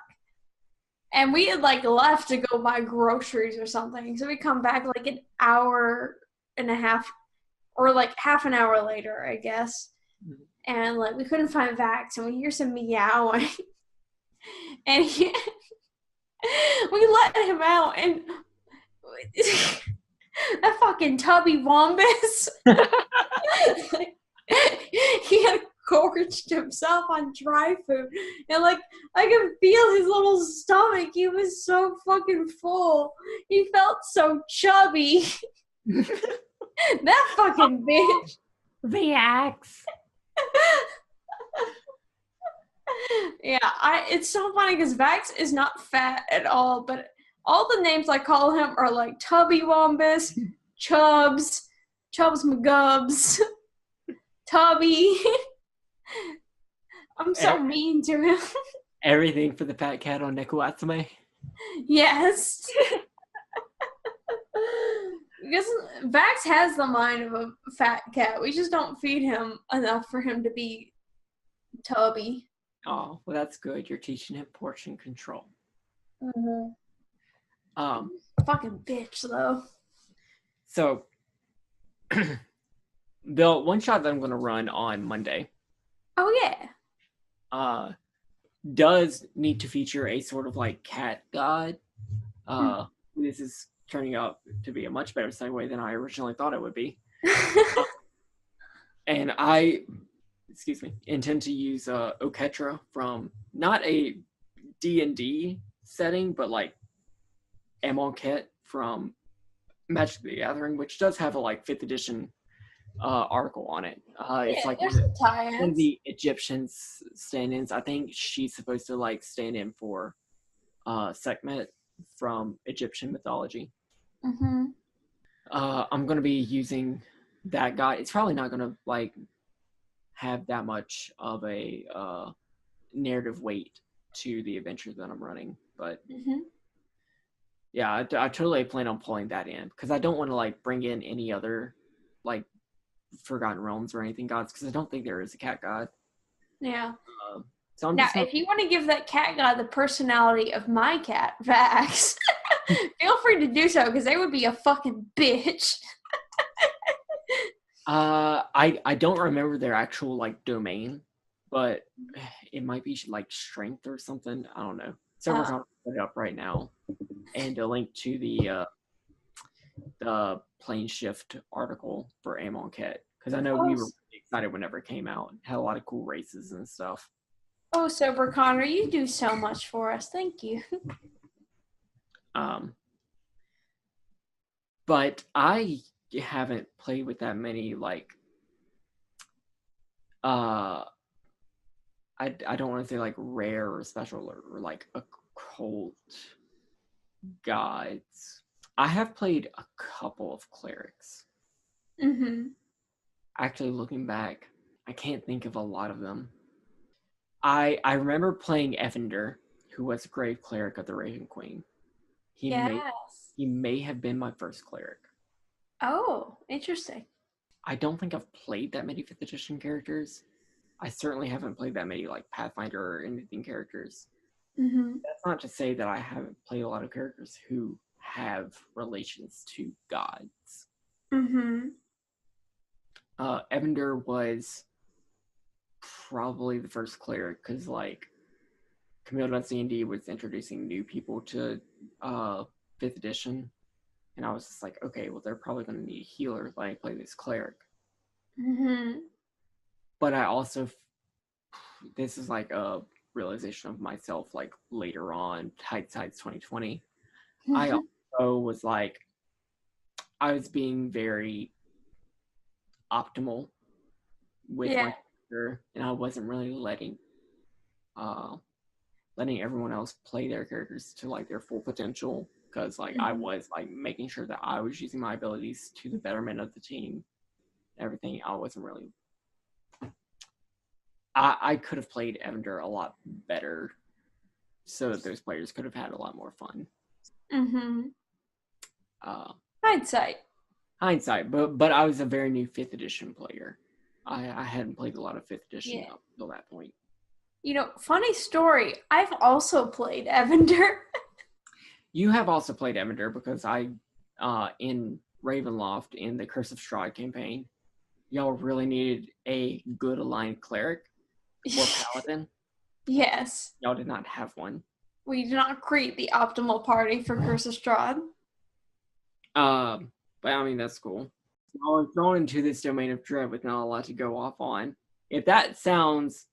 And we had like left to go buy groceries or something. So we come back like an hour and a half or like half an hour later, I guess. And like we couldn't find Vax and we hear some meowing. And we let him out and that fucking tubby wombus. He had gorged himself on dry food, and like I could feel his little stomach. He was so fucking full. He felt so chubby. That fucking bitch. Vax. Yeah, it's so funny because Vax is not fat at all, but all the names I call him are like Tubby Wombus, Chubs, Chubs McGubs, Tubby. I'm so mean to him. Everything for the fat cat on Neko. Yes. Because Vax has the mind of a fat cat. We just don't feed him enough for him to be tubby. Oh, well, that's good. You're teaching him portion control. Fucking bitch, though. So, the one shot that I'm going to run on Monday. Oh, yeah. Does need to feature a sort of like cat god. This is turning out to be a much better segue than I originally thought it would be. And I, intend to use Oketra from not a D&D setting, but like Amonkhet from Magic the Gathering, which does have a like 5th edition article on it. It's like one of the Egyptian stand-ins. I think she's supposed to like stand in for Sekhmet from Egyptian mythology. I'm gonna be using that guy. It's probably not gonna like have that much of a narrative weight to the adventure that I'm running, but yeah, I totally plan on pulling that in because I don't want to like bring in any other like Forgotten Realms or anything gods because I don't think there is a cat god. Yeah. So I'm now, if you want to give that cat god the personality of my cat, Vax, feel free to do so because they would be a fucking bitch. I don't remember their actual like domain, but it might be like strength or something. I don't know. So we're gonna put it up right now, and a link to the plane shift article for Amonkhet because I know we were really excited whenever it came out. It had a lot of cool races and stuff. Oh, Sober Connor, you do so much for us. Thank you. But I haven't played with that many like I don't want to say like rare or special or like occult guides. I have played a couple of clerics. Actually, looking back, I can't think of a lot of them. I remember playing Evander, who was a Grave Cleric of the Raven Queen. Yes. He may have been my first cleric. Oh, interesting. I don't think I've played that many 5th edition characters. I certainly haven't played that many like Pathfinder or anything characters. Mm-hmm. That's not to say that I haven't played a lot of characters who have relations to gods. Mm-hmm. Evander was probably the first cleric because like Camille.cnd was introducing new people to 5th edition, and I was just like, okay, well they're probably going to need a healer if I play this cleric. Mm-hmm. But I also, this is like a realization of myself like later on, hindsight's 2020. I also was like, I was being very optimal with my character, and I wasn't really letting everyone else play their characters to like their full potential, because like I was like making sure that I was using my abilities to the betterment of the team. Everything. I wasn't really. I could have played Evander a lot better, so that those players could have had a lot more fun. Mm-hmm. Hindsight. But I was a very new 5th edition player. I hadn't played a lot of 5th edition up until that point. You know, funny story. I've also played Evander. You have also played Evander because I, in Ravenloft in the Curse of Strahd campaign, y'all really needed a good aligned cleric or paladin. Yes. Y'all did not have one. We did not create the optimal party for Curse of Strahd. But I mean, that's cool. I was thrown into this domain of dread with not a lot to go off on. If that sounds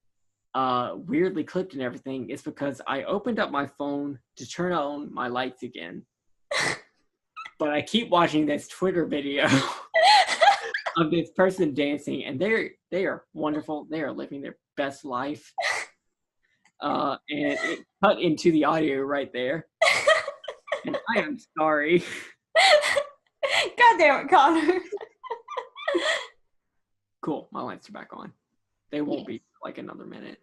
weirdly clipped and everything, it's because I opened up my phone to turn on my lights again. But I keep watching this Twitter video of this person dancing, and they are wonderful. They are living their best life. And it cut into the audio right there. And I am sorry. God damn it, Connor. Cool, my lights are back on. They won't be like another minute.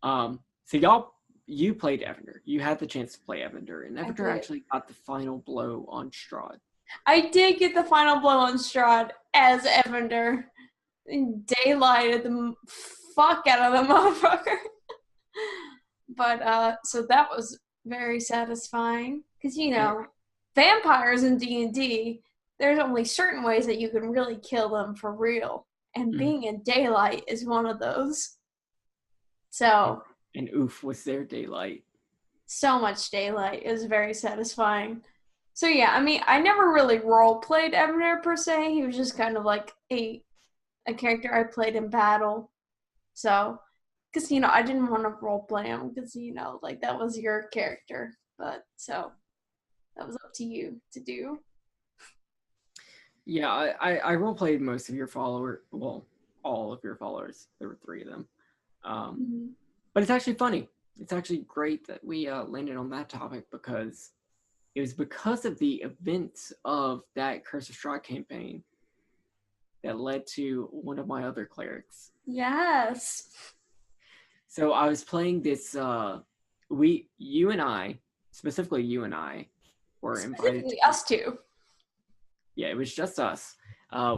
So you played Evander. You had the chance to play Evander, and Evander actually got the final blow on Strahd. I did get the final blow on Strahd as Evander. Daylighted the fuck out of the motherfucker. But so that was very satisfying, because you know, vampires in D&D, there's only certain ways that you can really kill them for real, and being in daylight is one of those. So and oof, was there daylight. So much daylight. It was very satisfying. So yeah, I mean, I never really role-played Evander per se. He was just kind of like a character I played in battle. So, because, you know, I didn't want to role-play him because, you know, like, that was your character. But, so, that was up to you to do. Yeah, I role-played most of your followers. Well, all of your followers. There were 3 of them. But it's actually funny. It's actually great that we landed on that topic, because it was because of the events of that Curse of Strahd campaign that led to one of my other clerics. Yes. So I was playing this, you and I, specifically you and I, were invited. Specifically us two. Yeah, it was just us.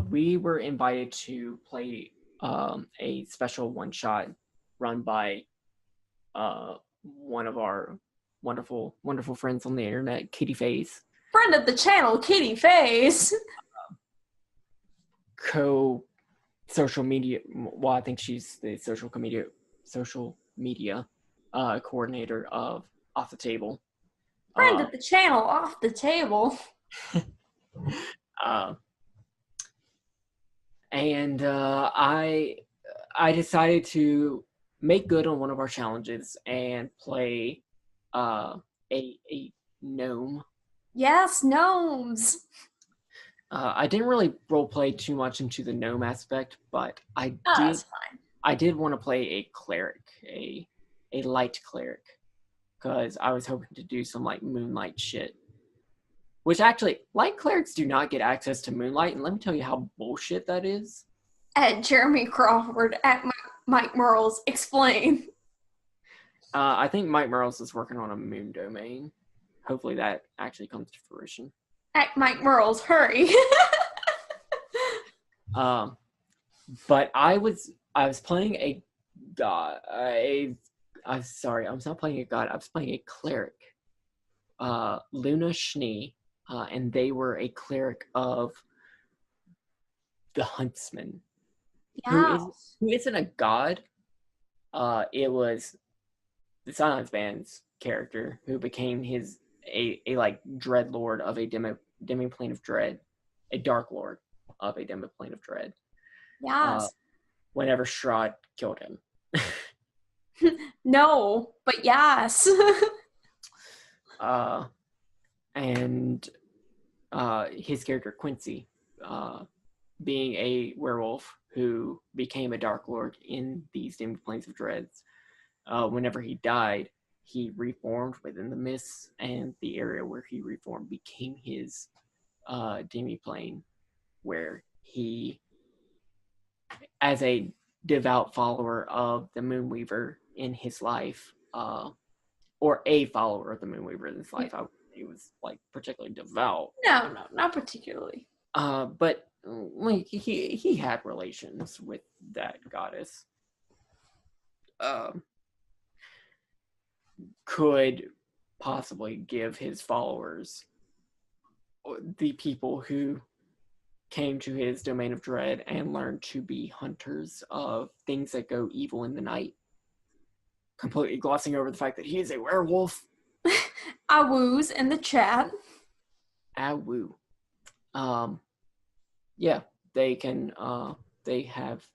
We were invited to play a special one-shot run by one of our wonderful friends on the internet, Kitty Faze. Friend of the channel, Kitty Faze. Co-social media, well, I think she's the social media coordinator of Off the Table. Friend of the channel, Off the Table. And I decided to make good on one of our challenges and play a gnome. Yes, gnomes. I didn't really role play too much into the gnome aspect, but That's fine. I did want to play a cleric, a light cleric, because I was hoping to do some like moonlight shit. Which actually, light clerics do not get access to moonlight, and let me tell you how bullshit that is. At Jeremy Crawford, at Mike Merles? Explain. I think Mike Merles is working on a moon domain. Hopefully that actually comes to fruition. Act Mike Merles, hurry. But I was playing a god. I'm sorry, I was not playing a god. I was playing a cleric, Luna Schnee, and they were a cleric of the Huntsman, Yeah. who isn't a god. It was the Silence Band's character who became a like dread lord of a demiplane of dread, a dark lord of a demiplane of dread. Yes. Whenever Strahd killed him. No, but yes. And his character Quincy, being a werewolf who became a dark lord in these demiplanes of dreads. Whenever he died, he reformed within the mists, and the area where he reformed became his demiplane, where he, as a devout follower of the Moonweaver in his life, or a follower of the Moonweaver in his life, he was like particularly devout. No, not particularly. But like he had relations with that goddess. Could possibly give his followers, the people who came to his domain of dread and learned to be hunters of things that go evil in the night, completely glossing over the fact that he is a werewolf. Awoo's in the chat. Awoo. Yeah, they can, they have,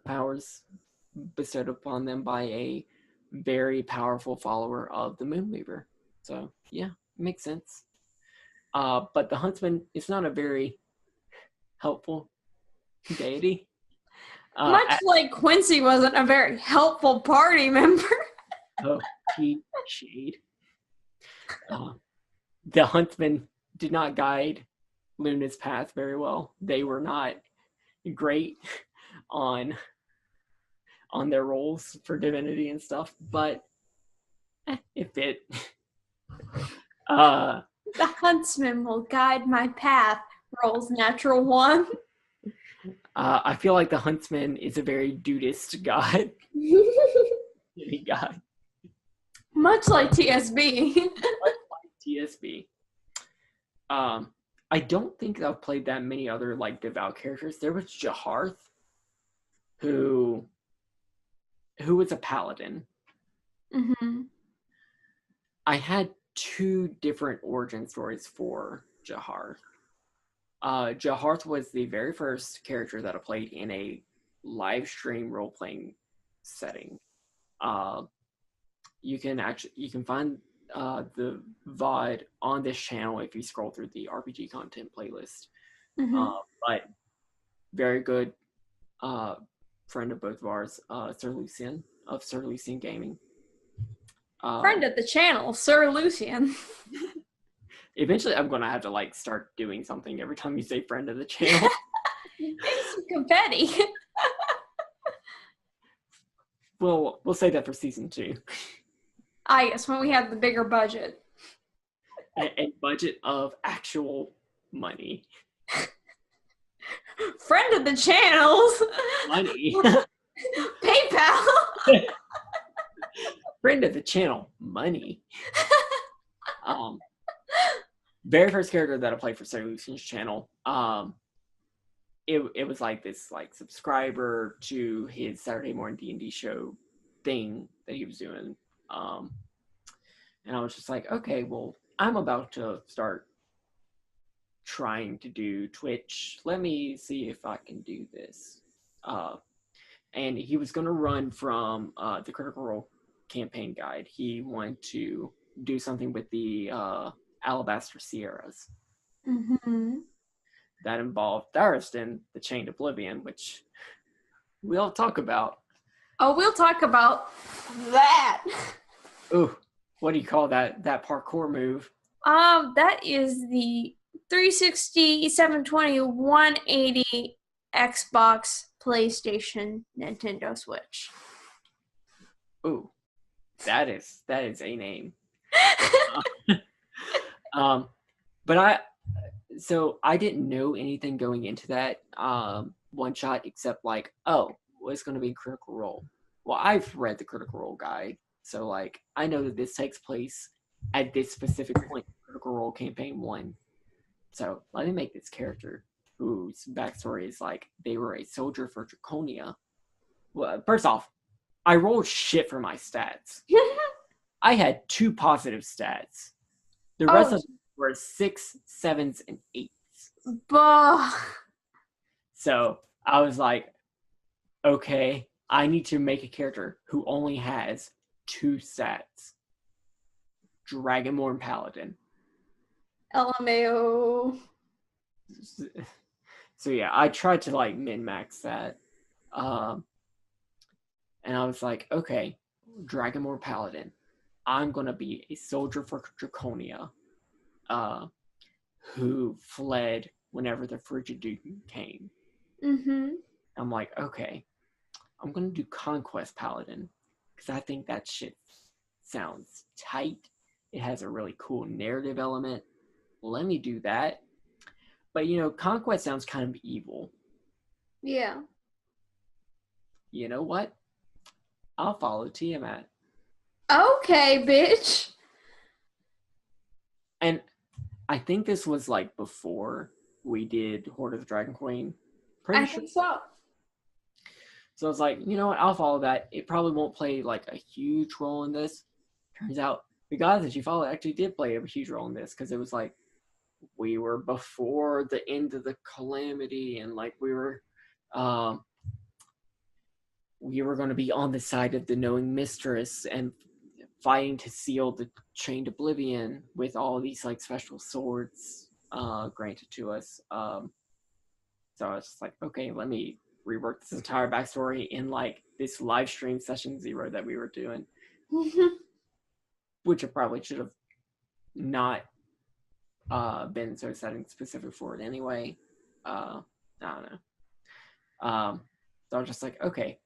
powers bestowed upon them by a very powerful follower of the Moonweaver. So, yeah, makes sense. But the Huntsman is not a very helpful deity. Much like Quincy wasn't a very helpful party member. Oh, shade. The Huntsman did not guide Luna's path very well. They were not great on their roles for divinity and stuff, but it fit. The Huntsman will guide my path. Rolls natural 1. I feel like the Huntsman is a very dudist god. God. Much like TSB. TSB. I don't think I've played that many other like devout characters. There was Jaharth, who was a paladin. Mm-hmm. I had 2 different origin stories for Jaharth. Jaharth was the very first character that I played in a live stream role-playing setting. You can find the VOD on this channel if you scroll through the RPG content playlist. Mm-hmm. But very good friend of both of ours, Sir Lucian of Sir Lucian Gaming. Friend of the channel, Sir Lucian. Eventually, I'm gonna have to like start doing something every time you say friend of the channel. Maybe some confetti. We'll say that for season 2. Yes, when we have the bigger budget. A budget of actual money. Friend of the channels. Money. PayPal. Friend of the channel. Money. Very first character that I played for Sir Lucian's channel. It was like this like subscriber to his Saturday morning D&D show thing that he was doing. And I was just like, okay, well, I'm about to start trying to do Twitch. Let me see if I can do this. And he was going to run from the Critical Role campaign guide. He wanted to do something with the Alabaster Sierras. Mm-hmm. That involved Tharistan, the Chained Oblivion, which we'll talk about. Oh, we'll talk about that. Ooh, what do you call that parkour move? That is the 360, 720, 180 Xbox PlayStation, Nintendo Switch. Ooh, that is a name. But I didn't know anything going into that one shot except like, oh, well, it's going to be Critical Role. Well, I've read the Critical Role guide, so like I know that this takes place at this specific point in Critical Role Campaign 1. So let me make this character whose backstory is like they were a soldier for Draconia. Well, first off, I rolled shit for my stats. I had 2 positive stats. The rest of them were 6, 7s, and 8s. Bah. So I was like, okay, I need to make a character who only has 2 stats. Dragonborn Paladin. LMAO. So yeah, I tried to like min-max that. And I was like, okay, Dragonborn Paladin. I'm going to be a soldier for Draconia who fled whenever the Frigid Doom came. Mm-hmm. I'm like, okay, I'm going to do Conquest Paladin because I think that shit sounds tight. It has a really cool narrative element. Let me do that. But, you know, Conquest sounds kind of evil. Yeah. You know what? I'll follow Tiamat. Okay, bitch. And I think this was like before we did Horde of the Dragon Queen. I think so. So I was like, you know what? I'll follow that. It probably won't play like a huge role in this. Turns out the guys that you follow actually did play a huge role in this because it was like we were before the end of the calamity and like we were going to be on the side of the knowing mistress and fighting to seal the chained oblivion with all these like special swords granted to us. So I was just like, okay, let me rework this entire backstory in like this live stream session 0 that we were doing, which I probably should have not been so setting specific for it anyway. I don't know. So I was just like, okay,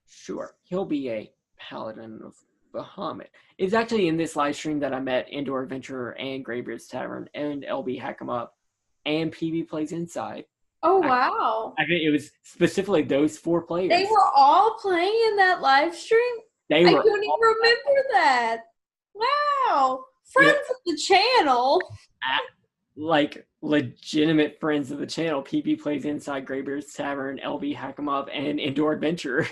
sure, he'll be a paladin of Bahamut. It's actually in this live stream that I met Indoor Adventurer and Greybeard's Tavern and LB Hack 'em Up and PB Plays Inside. Oh, wow. I think it was specifically those 4 players. They were all playing in that live stream? I couldn't even remember that. Wow. Friends of the channel. Like legitimate friends of the channel. PB Plays Inside, Greybeard's Tavern, LB Hack 'em Up, and Indoor Adventurer.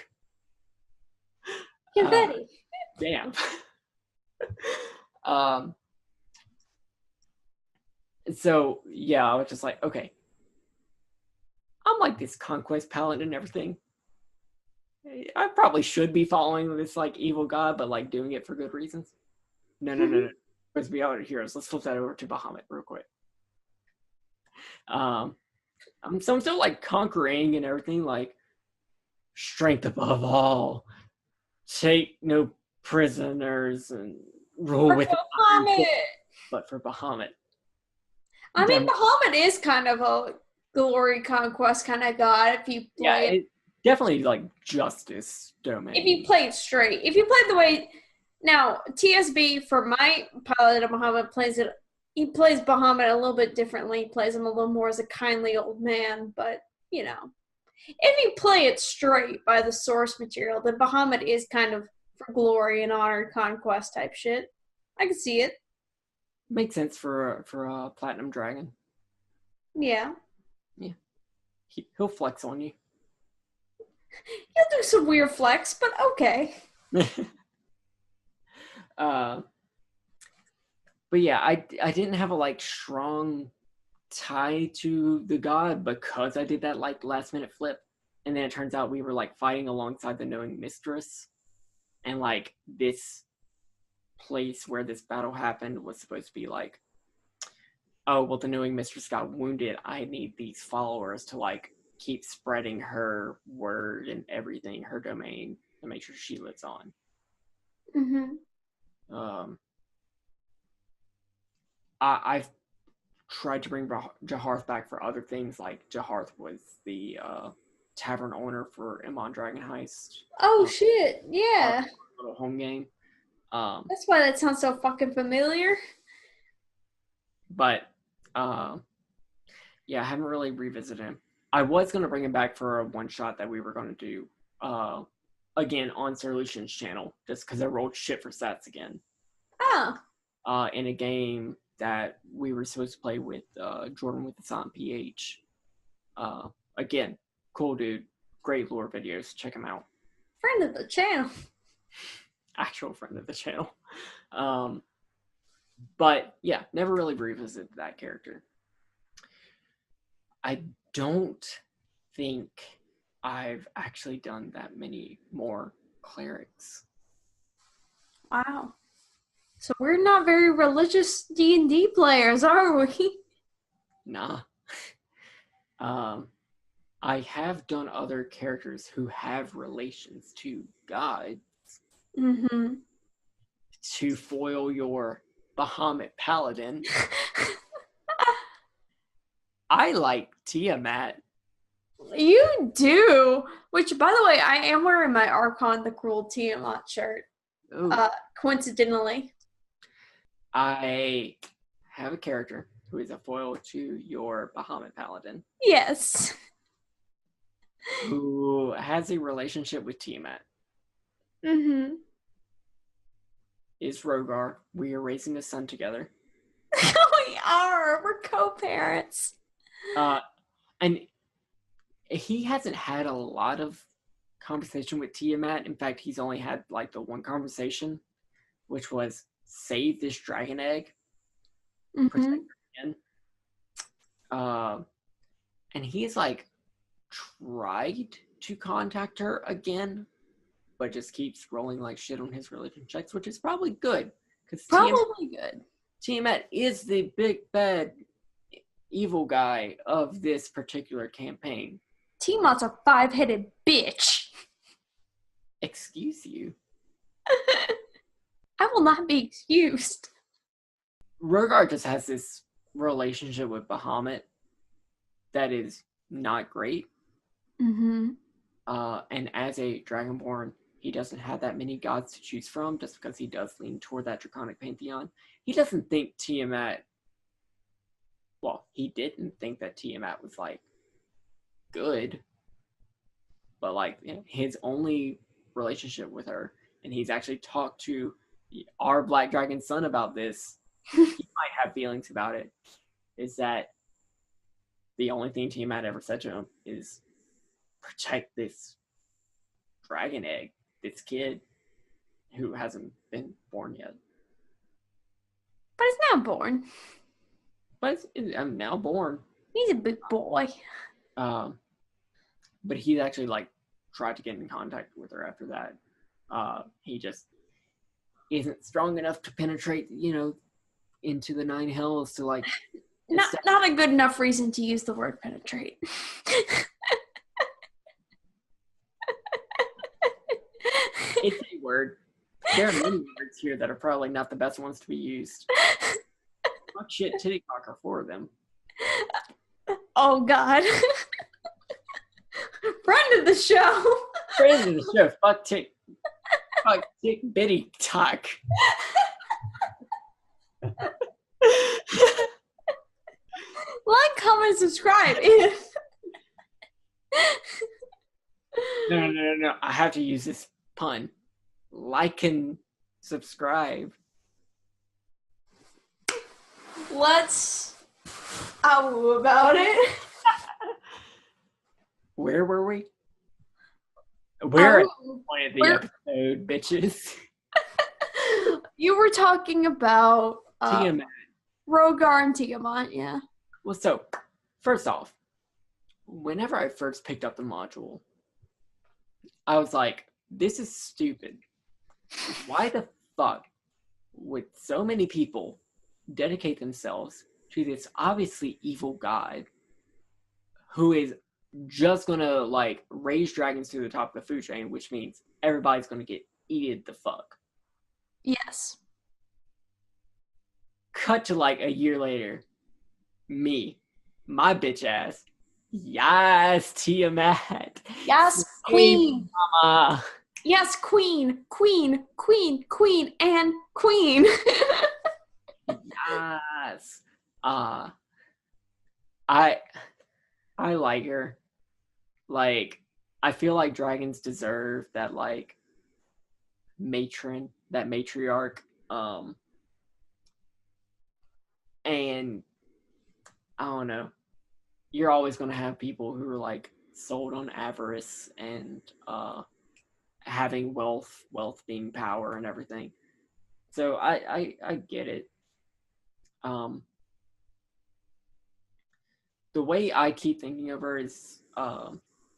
Confetti. Damn. So yeah, I was just like, okay, I'm like this Conquest Paladin and everything. I probably should be following this like evil god, but like doing it for good reasons. No. Let's be out of heroes. Let's flip that over to Bahamut real quick. So I'm still like conquering and everything, like strength above all, take no prisoners, and rule with Bahamut. But for Bahamut. I mean, Bahamut is kind of a glory conquest kind of god if you play it definitely like justice domain. If you play it straight. If you play the way now, TSB for my pilot of Bahamut he plays Bahamut a little bit differently. He plays him a little more as a kindly old man, but you know. If you play it straight by the source material, then Bahamut is kind of for glory and honor conquest type shit. I can see it. Makes sense for a platinum dragon. Yeah. Yeah. He'll flex on you. He'll do some weird flex, but okay. But yeah, I didn't have a like strong tie to the god because I did that like last minute flip, and then it turns out we were like fighting alongside the knowing mistress, and like this place where this battle happened was supposed to be like, oh well, the knowing mistress got wounded. I need these followers to like keep spreading her word and everything, her domain, to make sure she lives on. I've tried to bring Jaharth back for other things. Like Jaharth was the tavern owner for Emon Dragon Heist. Oh shit! Yeah. Our little home game. That's why that sounds so fucking familiar. But yeah, I haven't really revisited him. I was gonna bring him back for a one shot that we were gonna do again on Sir Lucian's channel, just because I rolled shit for stats again. Oh. In a game that we were supposed to play with Jordan with the Silent PH. Again, cool dude, great lore videos. Check him out. Friend of the channel. Actual friend of the channel. But yeah, never really revisited that character. I don't think I've actually done that many more clerics. Wow. So we're not very religious D&D players, are we? Nah. I have done other characters who have relations to gods Mm-hmm. to foil your Bahamut paladin. I like Tiamat. You do. Which, by the way, I am wearing my Archon the Cruel Tiamat shirt. Ooh. Coincidentally. I have a character who is a foil to your Bahamut paladin. Yes. Who has a relationship with Tiamat. Mm-hmm. Is Rogar. We are raising a son together. We are. We're co-parents. And he hasn't had a lot of conversation with Tiamat. In fact, he's only had like the one conversation, which was save this dragon egg. Mm-hmm. Protect her again. And he's like tried to contact her again, but just keeps rolling like shit on his religion checks, which is probably good. Because good. Tiamat is the big bad evil guy of this particular campaign. Tiamat's a 5-headed bitch. Excuse you. I will not be excused. Rogar just has this relationship with Bahamut that is not great. Mm-hmm. And as a Dragonborn, he doesn't have that many gods to choose from, just because he does lean toward that Draconic Pantheon. He doesn't think Tiamat... Well, he didn't think that Tiamat was, like, good. But, like, his only relationship with her, and he's actually talked to our Black Dragon son about this, he might have feelings about it, is that the only thing Tiamat ever said to him is, protect this dragon egg, this kid who hasn't been born yet. But he's not born. But I'm now born. He's a big boy. But he actually like tried to get in contact with her after that. He just isn't strong enough to penetrate, into the Nine Hells to like. Not a good enough reason to use the word penetrate. It's a word. There are many words here that are probably not the best ones to be used. Fuck, shit, titty cock are 4 of them. Oh God. Friend of the show. Friend of the show. Fuck tick bitty talk. Like, comment, subscribe. If No. I have to use this pun. Like and subscribe. Let's about it. Where were we? We're at the point of the episode, bitches. You were talking about Tiamat. Rogar and Tiamat, yeah. Well, so, first off, whenever I first picked up the module, I was like, this is stupid. Why the fuck would so many people dedicate themselves to this obviously evil god who is just gonna like raise dragons to the top of the food chain, which means everybody's gonna get eaten the fuck. Yes. Cut to like a year later, my bitch ass, Yes, Tiamat. Yes, Hey, queen. mama. Yes, queen, queen, queen, queen, and queen. Yes. Uh, I I like her. Like, I feel like dragons deserve that, like, that matriarch. And I don't know. You're always gonna have people who are like sold on avarice and having wealth being power and everything. So I get it. Um, the way I keep thinking of her is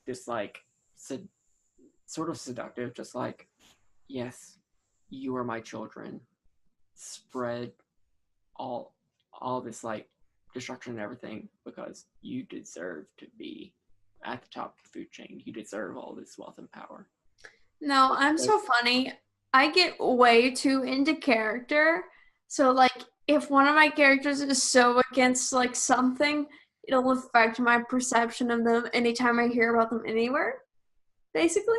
this like sed- sort of seductive, just like, yes, you are my children. Spread all all this like destruction and everything because you deserve to be at the top of the food chain. You deserve all this wealth and power. No, I'm So, so funny. I get way too into character. So like if one of my characters is so against like something, it'll affect my perception of them anytime I hear about them anywhere, basically.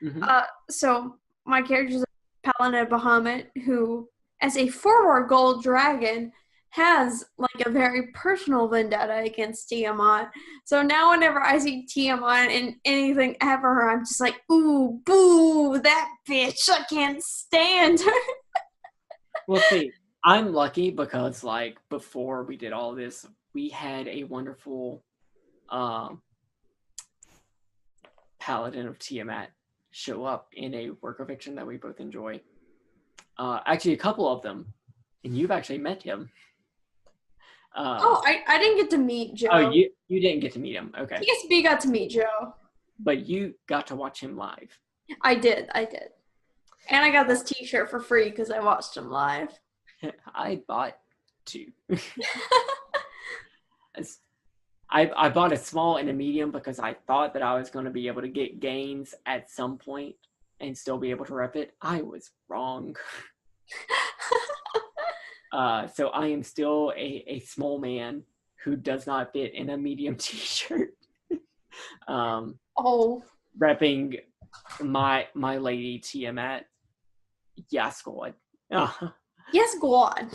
mhm. So my character is a Paladin Bahamut who, as a forward gold dragon, has like a very personal vendetta against Tiamat. So now whenever I see Tiamat in anything ever, I'm just like, ooh, boo, that bitch, I can't stand her. Well, see, I'm lucky because like before we did all this, we had a wonderful um, paladin of Tiamat show up in a work of fiction that we both enjoy. Actually, a couple of them, and you've actually met him. Uh, Oh, I didn't get to meet oh, Joe. you didn't get to meet him. Okay, TSB got to meet Joe. but you got to watch him live. I did. And I got this t-shirt for free because I watched him live. I bought two. I bought a small and a medium because I thought that I was going to be able to get gains at some point and still be able to rep it. I was wrong. So I am still a small man who does not fit in a medium t-shirt. Oh. Repping my lady Tiamat. Yes, God. Yes, God.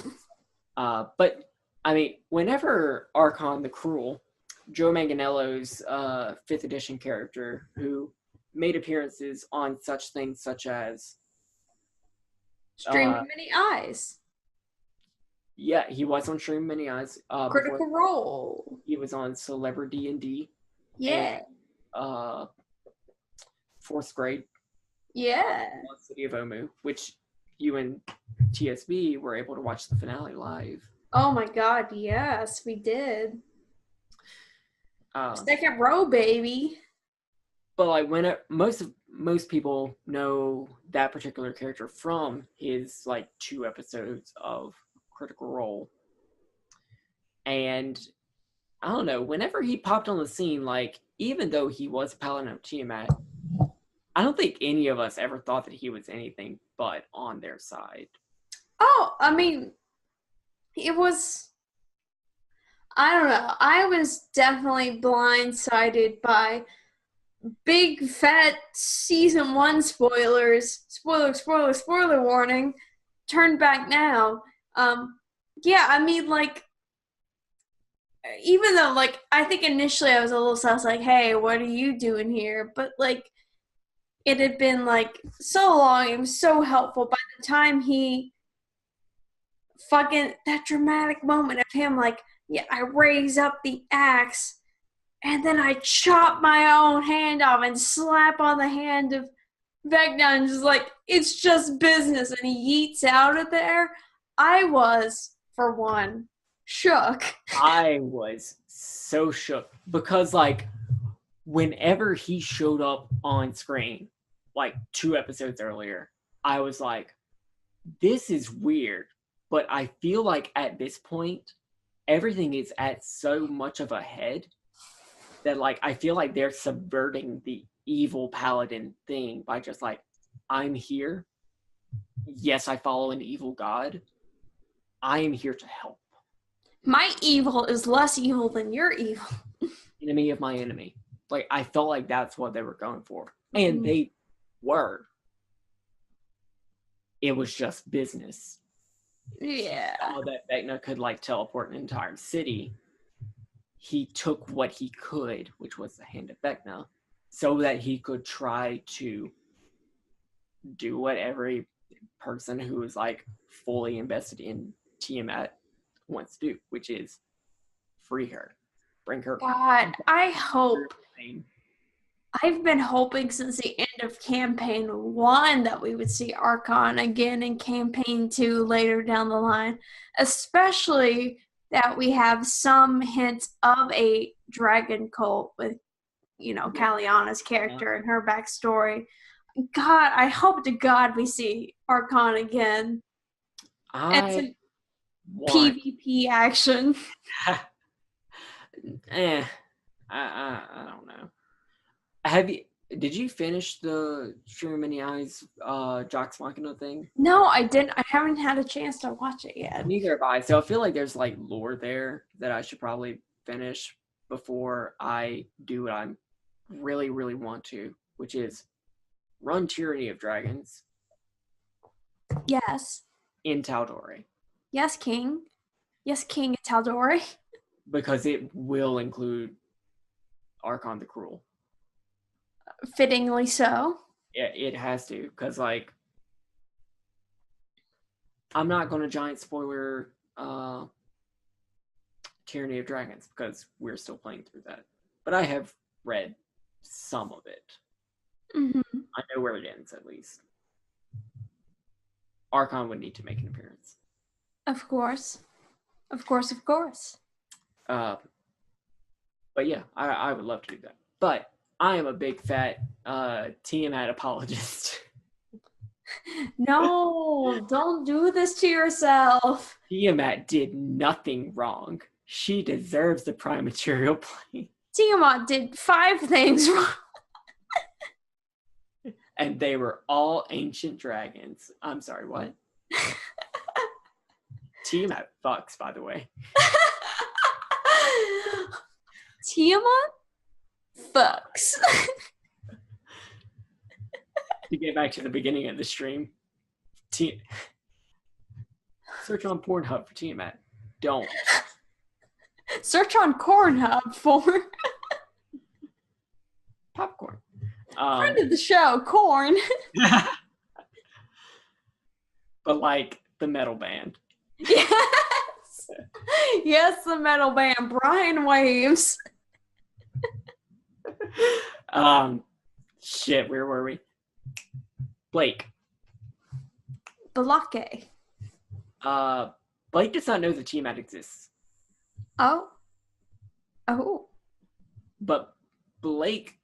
But I mean, whenever Archon the Cruel, Joe Manganiello's 5th edition character, who made appearances on such things such as Stream of Many Eyes. Yeah, he was on Stream Many Eyes. Critical Role. He was on Celebrity D&D. Yeah. And 4th grade. Yeah. City of Omu, which you and TSB were able to watch the finale live. Oh my God, yes, we did. Uh, Second row, baby. But like when most people know that particular character from his like 2 episodes of Critical Role. And I don't know, whenever he popped on the scene, like even though he was a Paladin of Tiamat, I don't think any of us ever thought that he was anything but on their side. Oh, I mean, it was, I don't know. I was definitely blindsided by big fat season 1 spoilers. Spoiler warning. Turn back now. Yeah, I mean, like, even though, like, I think initially I was a little sus, like, hey, what are you doing here? But, like, it had been, like, so long. It was so helpful. By the time he fucking, that dramatic moment of him, like, yeah, I raise up the axe and then I chop my own hand off and slap on the hand of Vecna and just like, it's just business. And he yeets out of there. I was, for one, shook. I was so shook because like whenever he showed up on screen, like 2 episodes earlier, I was like, this is weird. But I feel like at this point, everything is at so much of a head that like I feel like they're subverting the evil paladin thing by just like, I'm here. Yes, I follow an evil god. I am here to help. My evil is less evil than your evil. enemy of my enemy. Like, I felt like that's what they were going for. And Mhm. they were. It was just business. Yeah. Saw that Vecna could, like, teleport an entire city. He took what he could, which was the hand of Vecna, so that he could try to do what every person who is, like, fully invested in Tiamat wants to do, which is free her. Bring her. God, I've been hoping since the end of campaign 1 that we would see Archon again in campaign 2 later down the line, especially that we have some hints of a dragon cult with, Kaliana's character and her backstory. God, I hope to God we see Archon again. It's I a want. PvP action. I don't know. Have you? Did you finish the Stream Many Eyes Jox Machina thing? No, I didn't. I haven't had a chance to watch it yet. Neither have I. So I feel like there's like lore there that I should probably finish before I do what I'm really, really want to, which is run Tyranny of Dragons Yes. in Tal'Dorei. Yes, King. Yes, King Taldori. Because it will include Archon the Cruel. Fittingly so. Yeah, it has to, because like I'm not going to giant spoiler Tyranny of Dragons because we're still playing through that. But I have read some of it. Mm-hmm. I know where it ends at least. Archon would need to make an appearance. Of course. Of course, of course. But yeah, I would love to do that. But I am a big fat Tiamat apologist. No, don't do this to yourself. Tiamat did nothing wrong. She deserves the prime material plane. Tiamat did 5 things wrong. And they were all ancient dragons. I'm sorry, what? Tiamat fucks, by the way. Tiamat fucks. To get back to the beginning of the stream, search on Pornhub for Tiamat. Don't. Search on Cornhub for Popcorn. friend of the show, Corn. But like the metal band. Yes. Yes, the metal band, Brian Waves. Shit, where were we? Blake. Balake. Blake does not know the Tiamat exists. Oh. Oh. But Blake,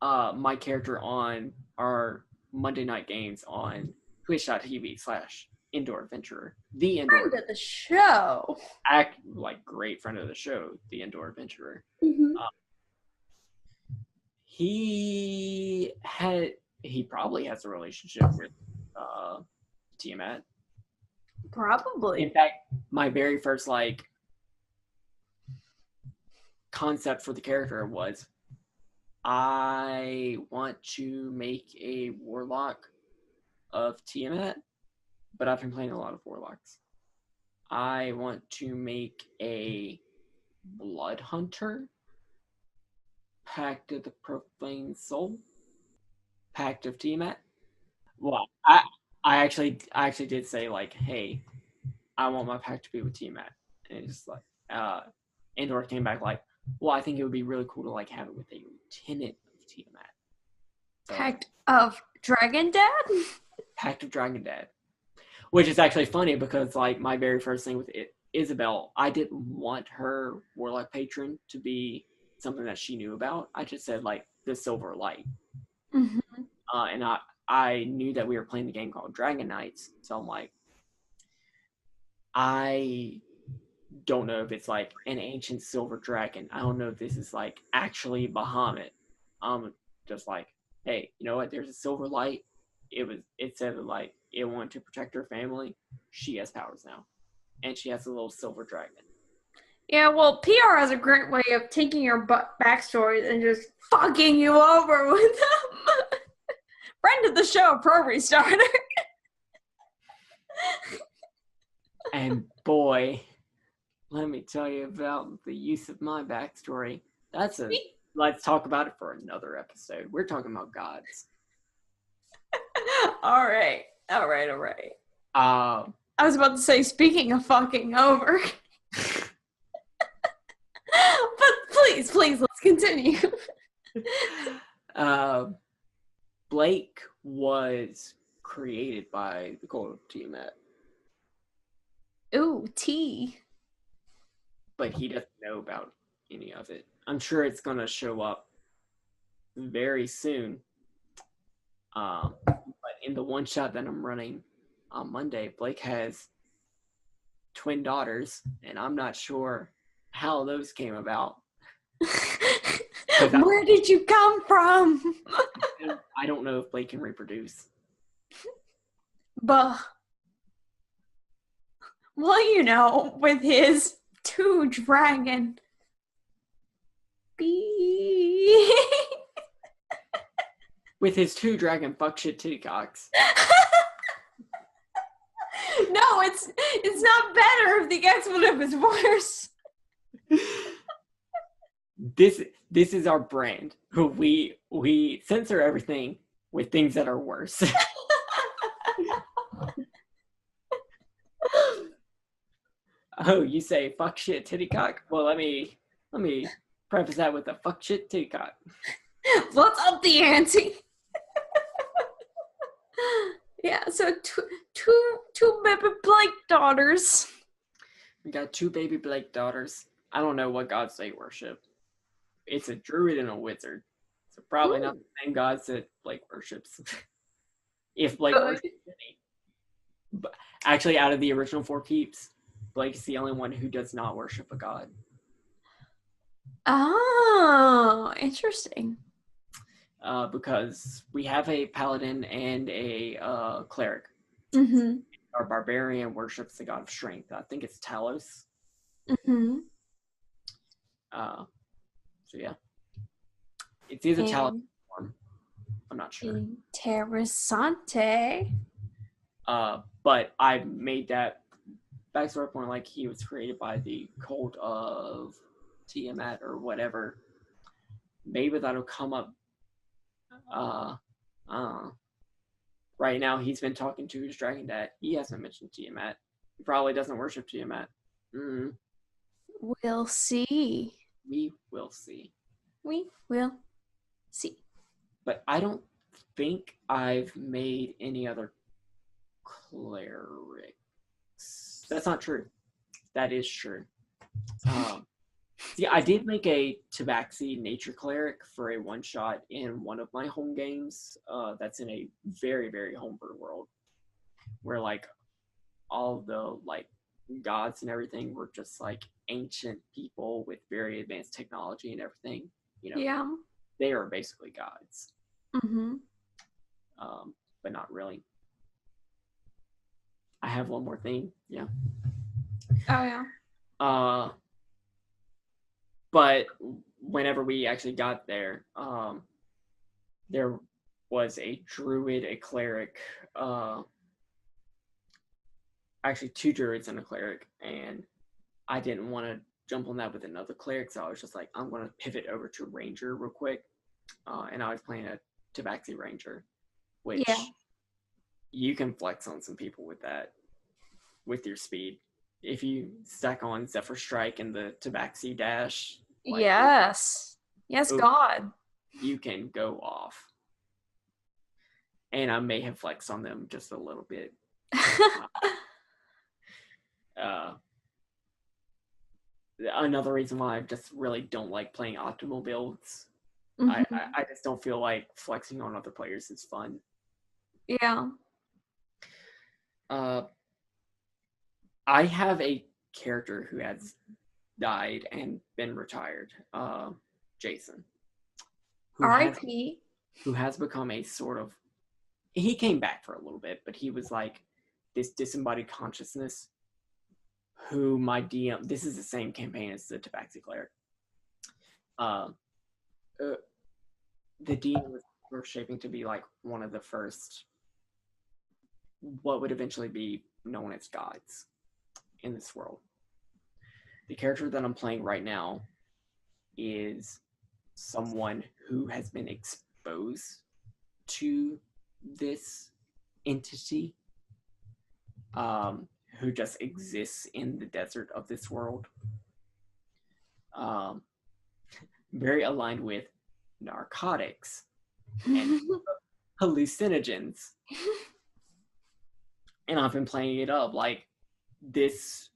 my character on our Monday night games on twitch.tv/Indoor Adventurer. The Indoor Friend of the show. Great friend of the show, the Indoor Adventurer. Mm-hmm. He probably has a relationship with Tiamat. Probably. In fact, my very first concept for the character was I want to make a warlock of Tiamat, but I've been playing a lot of warlocks. I want to make a blood hunter, Pact of the Profane Soul, Pact of Tiamat. Well, I actually did say hey, I want my pact to be with Tiamat, and it's just Andor came back well, I think it would be really cool to have it with a lieutenant of Tiamat. So, Pact of Dragon Dad? Pact of Dragon Dad. Which is actually funny because my very first thing with Isabel, I didn't want her warlock patron to be something that she knew about. I just said the Silver Light. Mm-hmm. And I knew that we were playing the game called Dragon Knights, so I'm I don't know if it's an ancient silver dragon. I don't know if this is actually Bahamut. Just hey, you know what? There's a silver light. It said that it wanted to protect her family. She has powers now, and she has a little silver dragon. Yeah, well, PR has a great way of taking your backstories and just fucking you over with them. Friend of the show, pro restarter. And boy, let me tell you about the use of my backstory. Let's talk about it for another episode. We're talking about gods. All right. I was about to say, speaking of fucking over. But please, let's continue. Blake was created by the Cold Tiamat. Ooh, tea. But he doesn't know about any of it. I'm sure it's going to show up very soon. But in the one shot that I'm running on Monday, Blake has twin daughters, and I'm not sure how those came about. Where did you come from? I don't know if Blake can reproduce. Bah. Well, with his 2-dragon. With his 2-dragon fuck shit titty cocks. No, it's not better if the expletive is worse. This is our brand. We censor everything with things that are worse. Oh, you say fuck shit titty cock? Well, let me preface that with a fuck shit titty cock. Let's up the ante. Yeah, so two baby Blake daughters. We got 2 baby Blake daughters. I don't know what gods they worship. It's a druid and a wizard. So probably not the same gods that Blake worships. If Blake worships any. But actually, out of the original 4 keeps, Blake is the only one who does not worship a god. Oh, interesting. Because we have a paladin and a cleric. Mm-hmm. Our barbarian worships the god of strength. I think it's Talos. Mm-hmm. So yeah, it's either Talos or I'm not sure. Interessante. But I made that backstory point like he was created by the cult of Tiamat or whatever. Maybe that'll come up. Right now he's been talking to his dragon dad. He hasn't mentioned Tiamat. He probably doesn't worship Tiamat. We'll see. We will see. We will see. But I don't think I've made any other clerics. That's not true. That is true. See, I did make a Tabaxi nature cleric for a one-shot in one of my home games. That's in a very, very homebrew world, where like all the like gods and everything were just like ancient people with very advanced technology and everything. Yeah. They are basically gods. Mm-hmm. But not really. I have one more thing. Yeah. Oh yeah. But whenever we actually got there, there was a druid, a cleric, actually 2 druids and a cleric, and I didn't want to jump on that with another cleric, so I was just like, I'm going to pivot over to ranger real quick, and I was playing a Tabaxi ranger, which you can flex on some people with that, with your speed. If you stack on Zephyr Strike and the Tabaxi dash, yes, God, you can go off. And I may have flexed on them just a little bit. Another reason why I just really don't like playing optimal builds. Mm-hmm. I just don't feel like flexing on other players is fun. Yeah. I have a character who has died and been retired, Jason. R.I.P. Who has become a sort of... He came back for a little bit, but he was like this disembodied consciousness. who my DM, this is the same campaign as the Tabaxi Cleric. The DM was shaping to be like one of the first, what would eventually be known as gods in this world. The character that I'm playing right now is someone who has been exposed to this entity, who just exists in the desert of this world. Very aligned with narcotics and hallucinogens. And I've been playing it up like this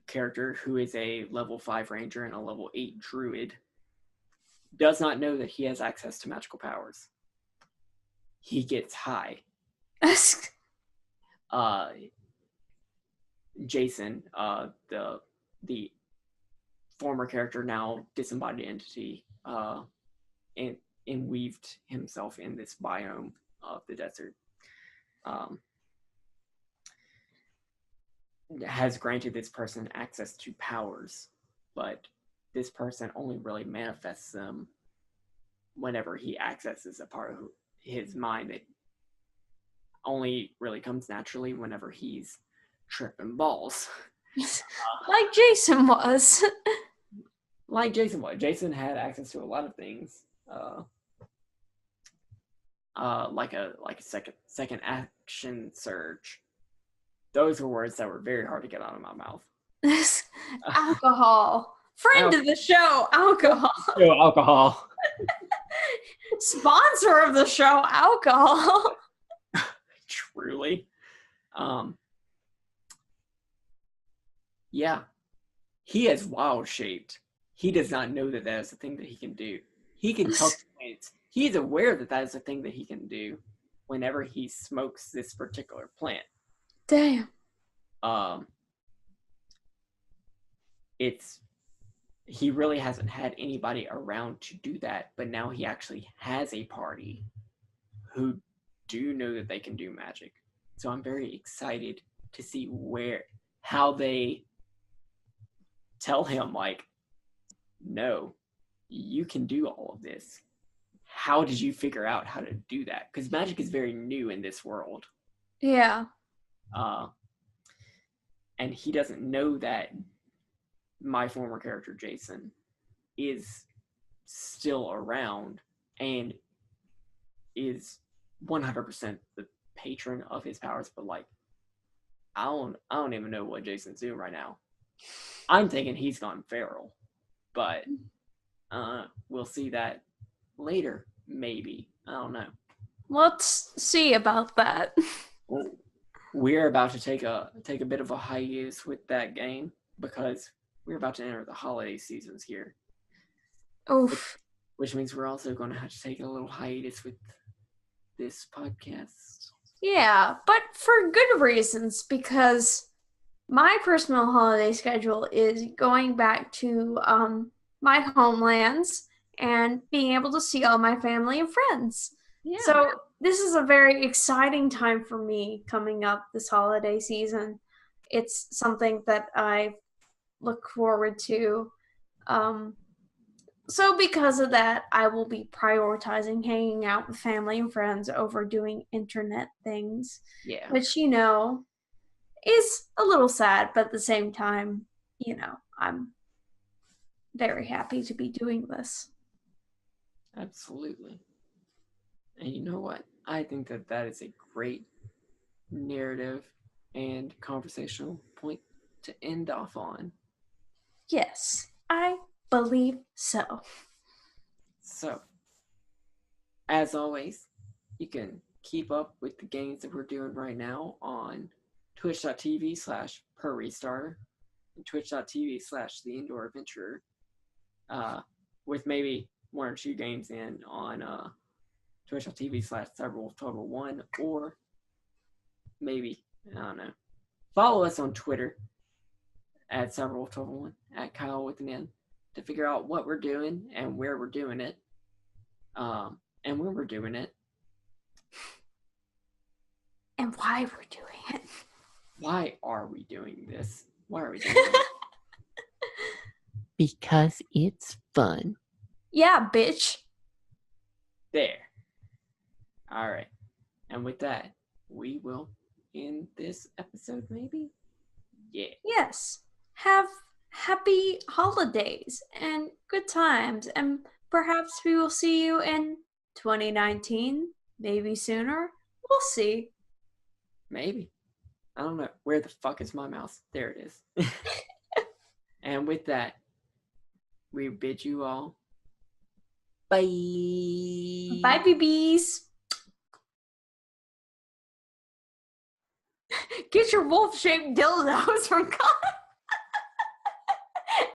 character, who is a level 5 ranger and a level 8 druid, does not know that he has access to magical powers. He gets high. Jason, the former character, now disembodied entity, and weaved himself in this biome of the desert, has granted this person access to powers, but this person only really manifests them whenever he accesses a part of his mind that only really comes naturally whenever he's tripping balls. Like Jason was. Jason had access to a lot of things. Like a second action surge. Those were words that were very hard to get out of my mouth. Alcohol. Friend of the show, alcohol. Alcohol. Sponsor of the show, alcohol. Truly. Yeah. He is wild shaped. He does not know that that is a thing that he can do. He can talk to plants. He is aware that that is a thing that he can do whenever he smokes this particular plant. Damn. He really hasn't had anybody around to do that, but now he actually has a party who do know that they can do magic. So I'm very excited to see how they tell him, like, no, you can do all of this. How did you figure out how to do that? Because magic is very new in this world. Yeah. And he doesn't know that my former character, Jason, is still around and is 100% the patron of his powers. But like, I don't even know what Jason's doing right now. I'm thinking he's gone feral, but we'll see that later, maybe. I don't know. Let's see about that. Well, we're about to take a bit of a hiatus with that game because we're about to enter the holiday seasons here. Oof. Which means we're also going to have to take a little hiatus with this podcast. Yeah, but for good reasons, because my personal holiday schedule is going back to my homelands and being able to see all my family and friends. Yeah. So this is a very exciting time for me coming up this holiday season. It's something that I look forward to. So because of that, I will be prioritizing hanging out with family and friends over doing internet things. Yeah. Which, is a little sad, but at the same time, I'm very happy to be doing this. Absolutely. And you know what? I think that is a great narrative and conversational point to end off on. Yes, I believe so. So, as always, you can keep up with the games that we're doing right now on twitch.tv/perrestarter and twitch.tv/the Indoor Adventurer, with maybe one or two games in on twitch.tv/Cybrwulf1201, or maybe, I don't know, follow us on Twitter at Cybrwulf1201, at KyleWithAnN, to figure out what we're doing and where we're doing it, and when we're doing it. And why we're doing it. Why are we doing this? Why are we doing this? Because it's fun. Yeah, bitch. There. All right. And with that, we will end this episode, maybe? Yeah. Yes. Have happy holidays and good times, and perhaps we will see you in 2019, maybe sooner. We'll see. Maybe. I don't know. Where the fuck is my mouse? There it is. And with that, we bid you all bye. Bye, BBs. Get your wolf-shaped dildos from Kylen.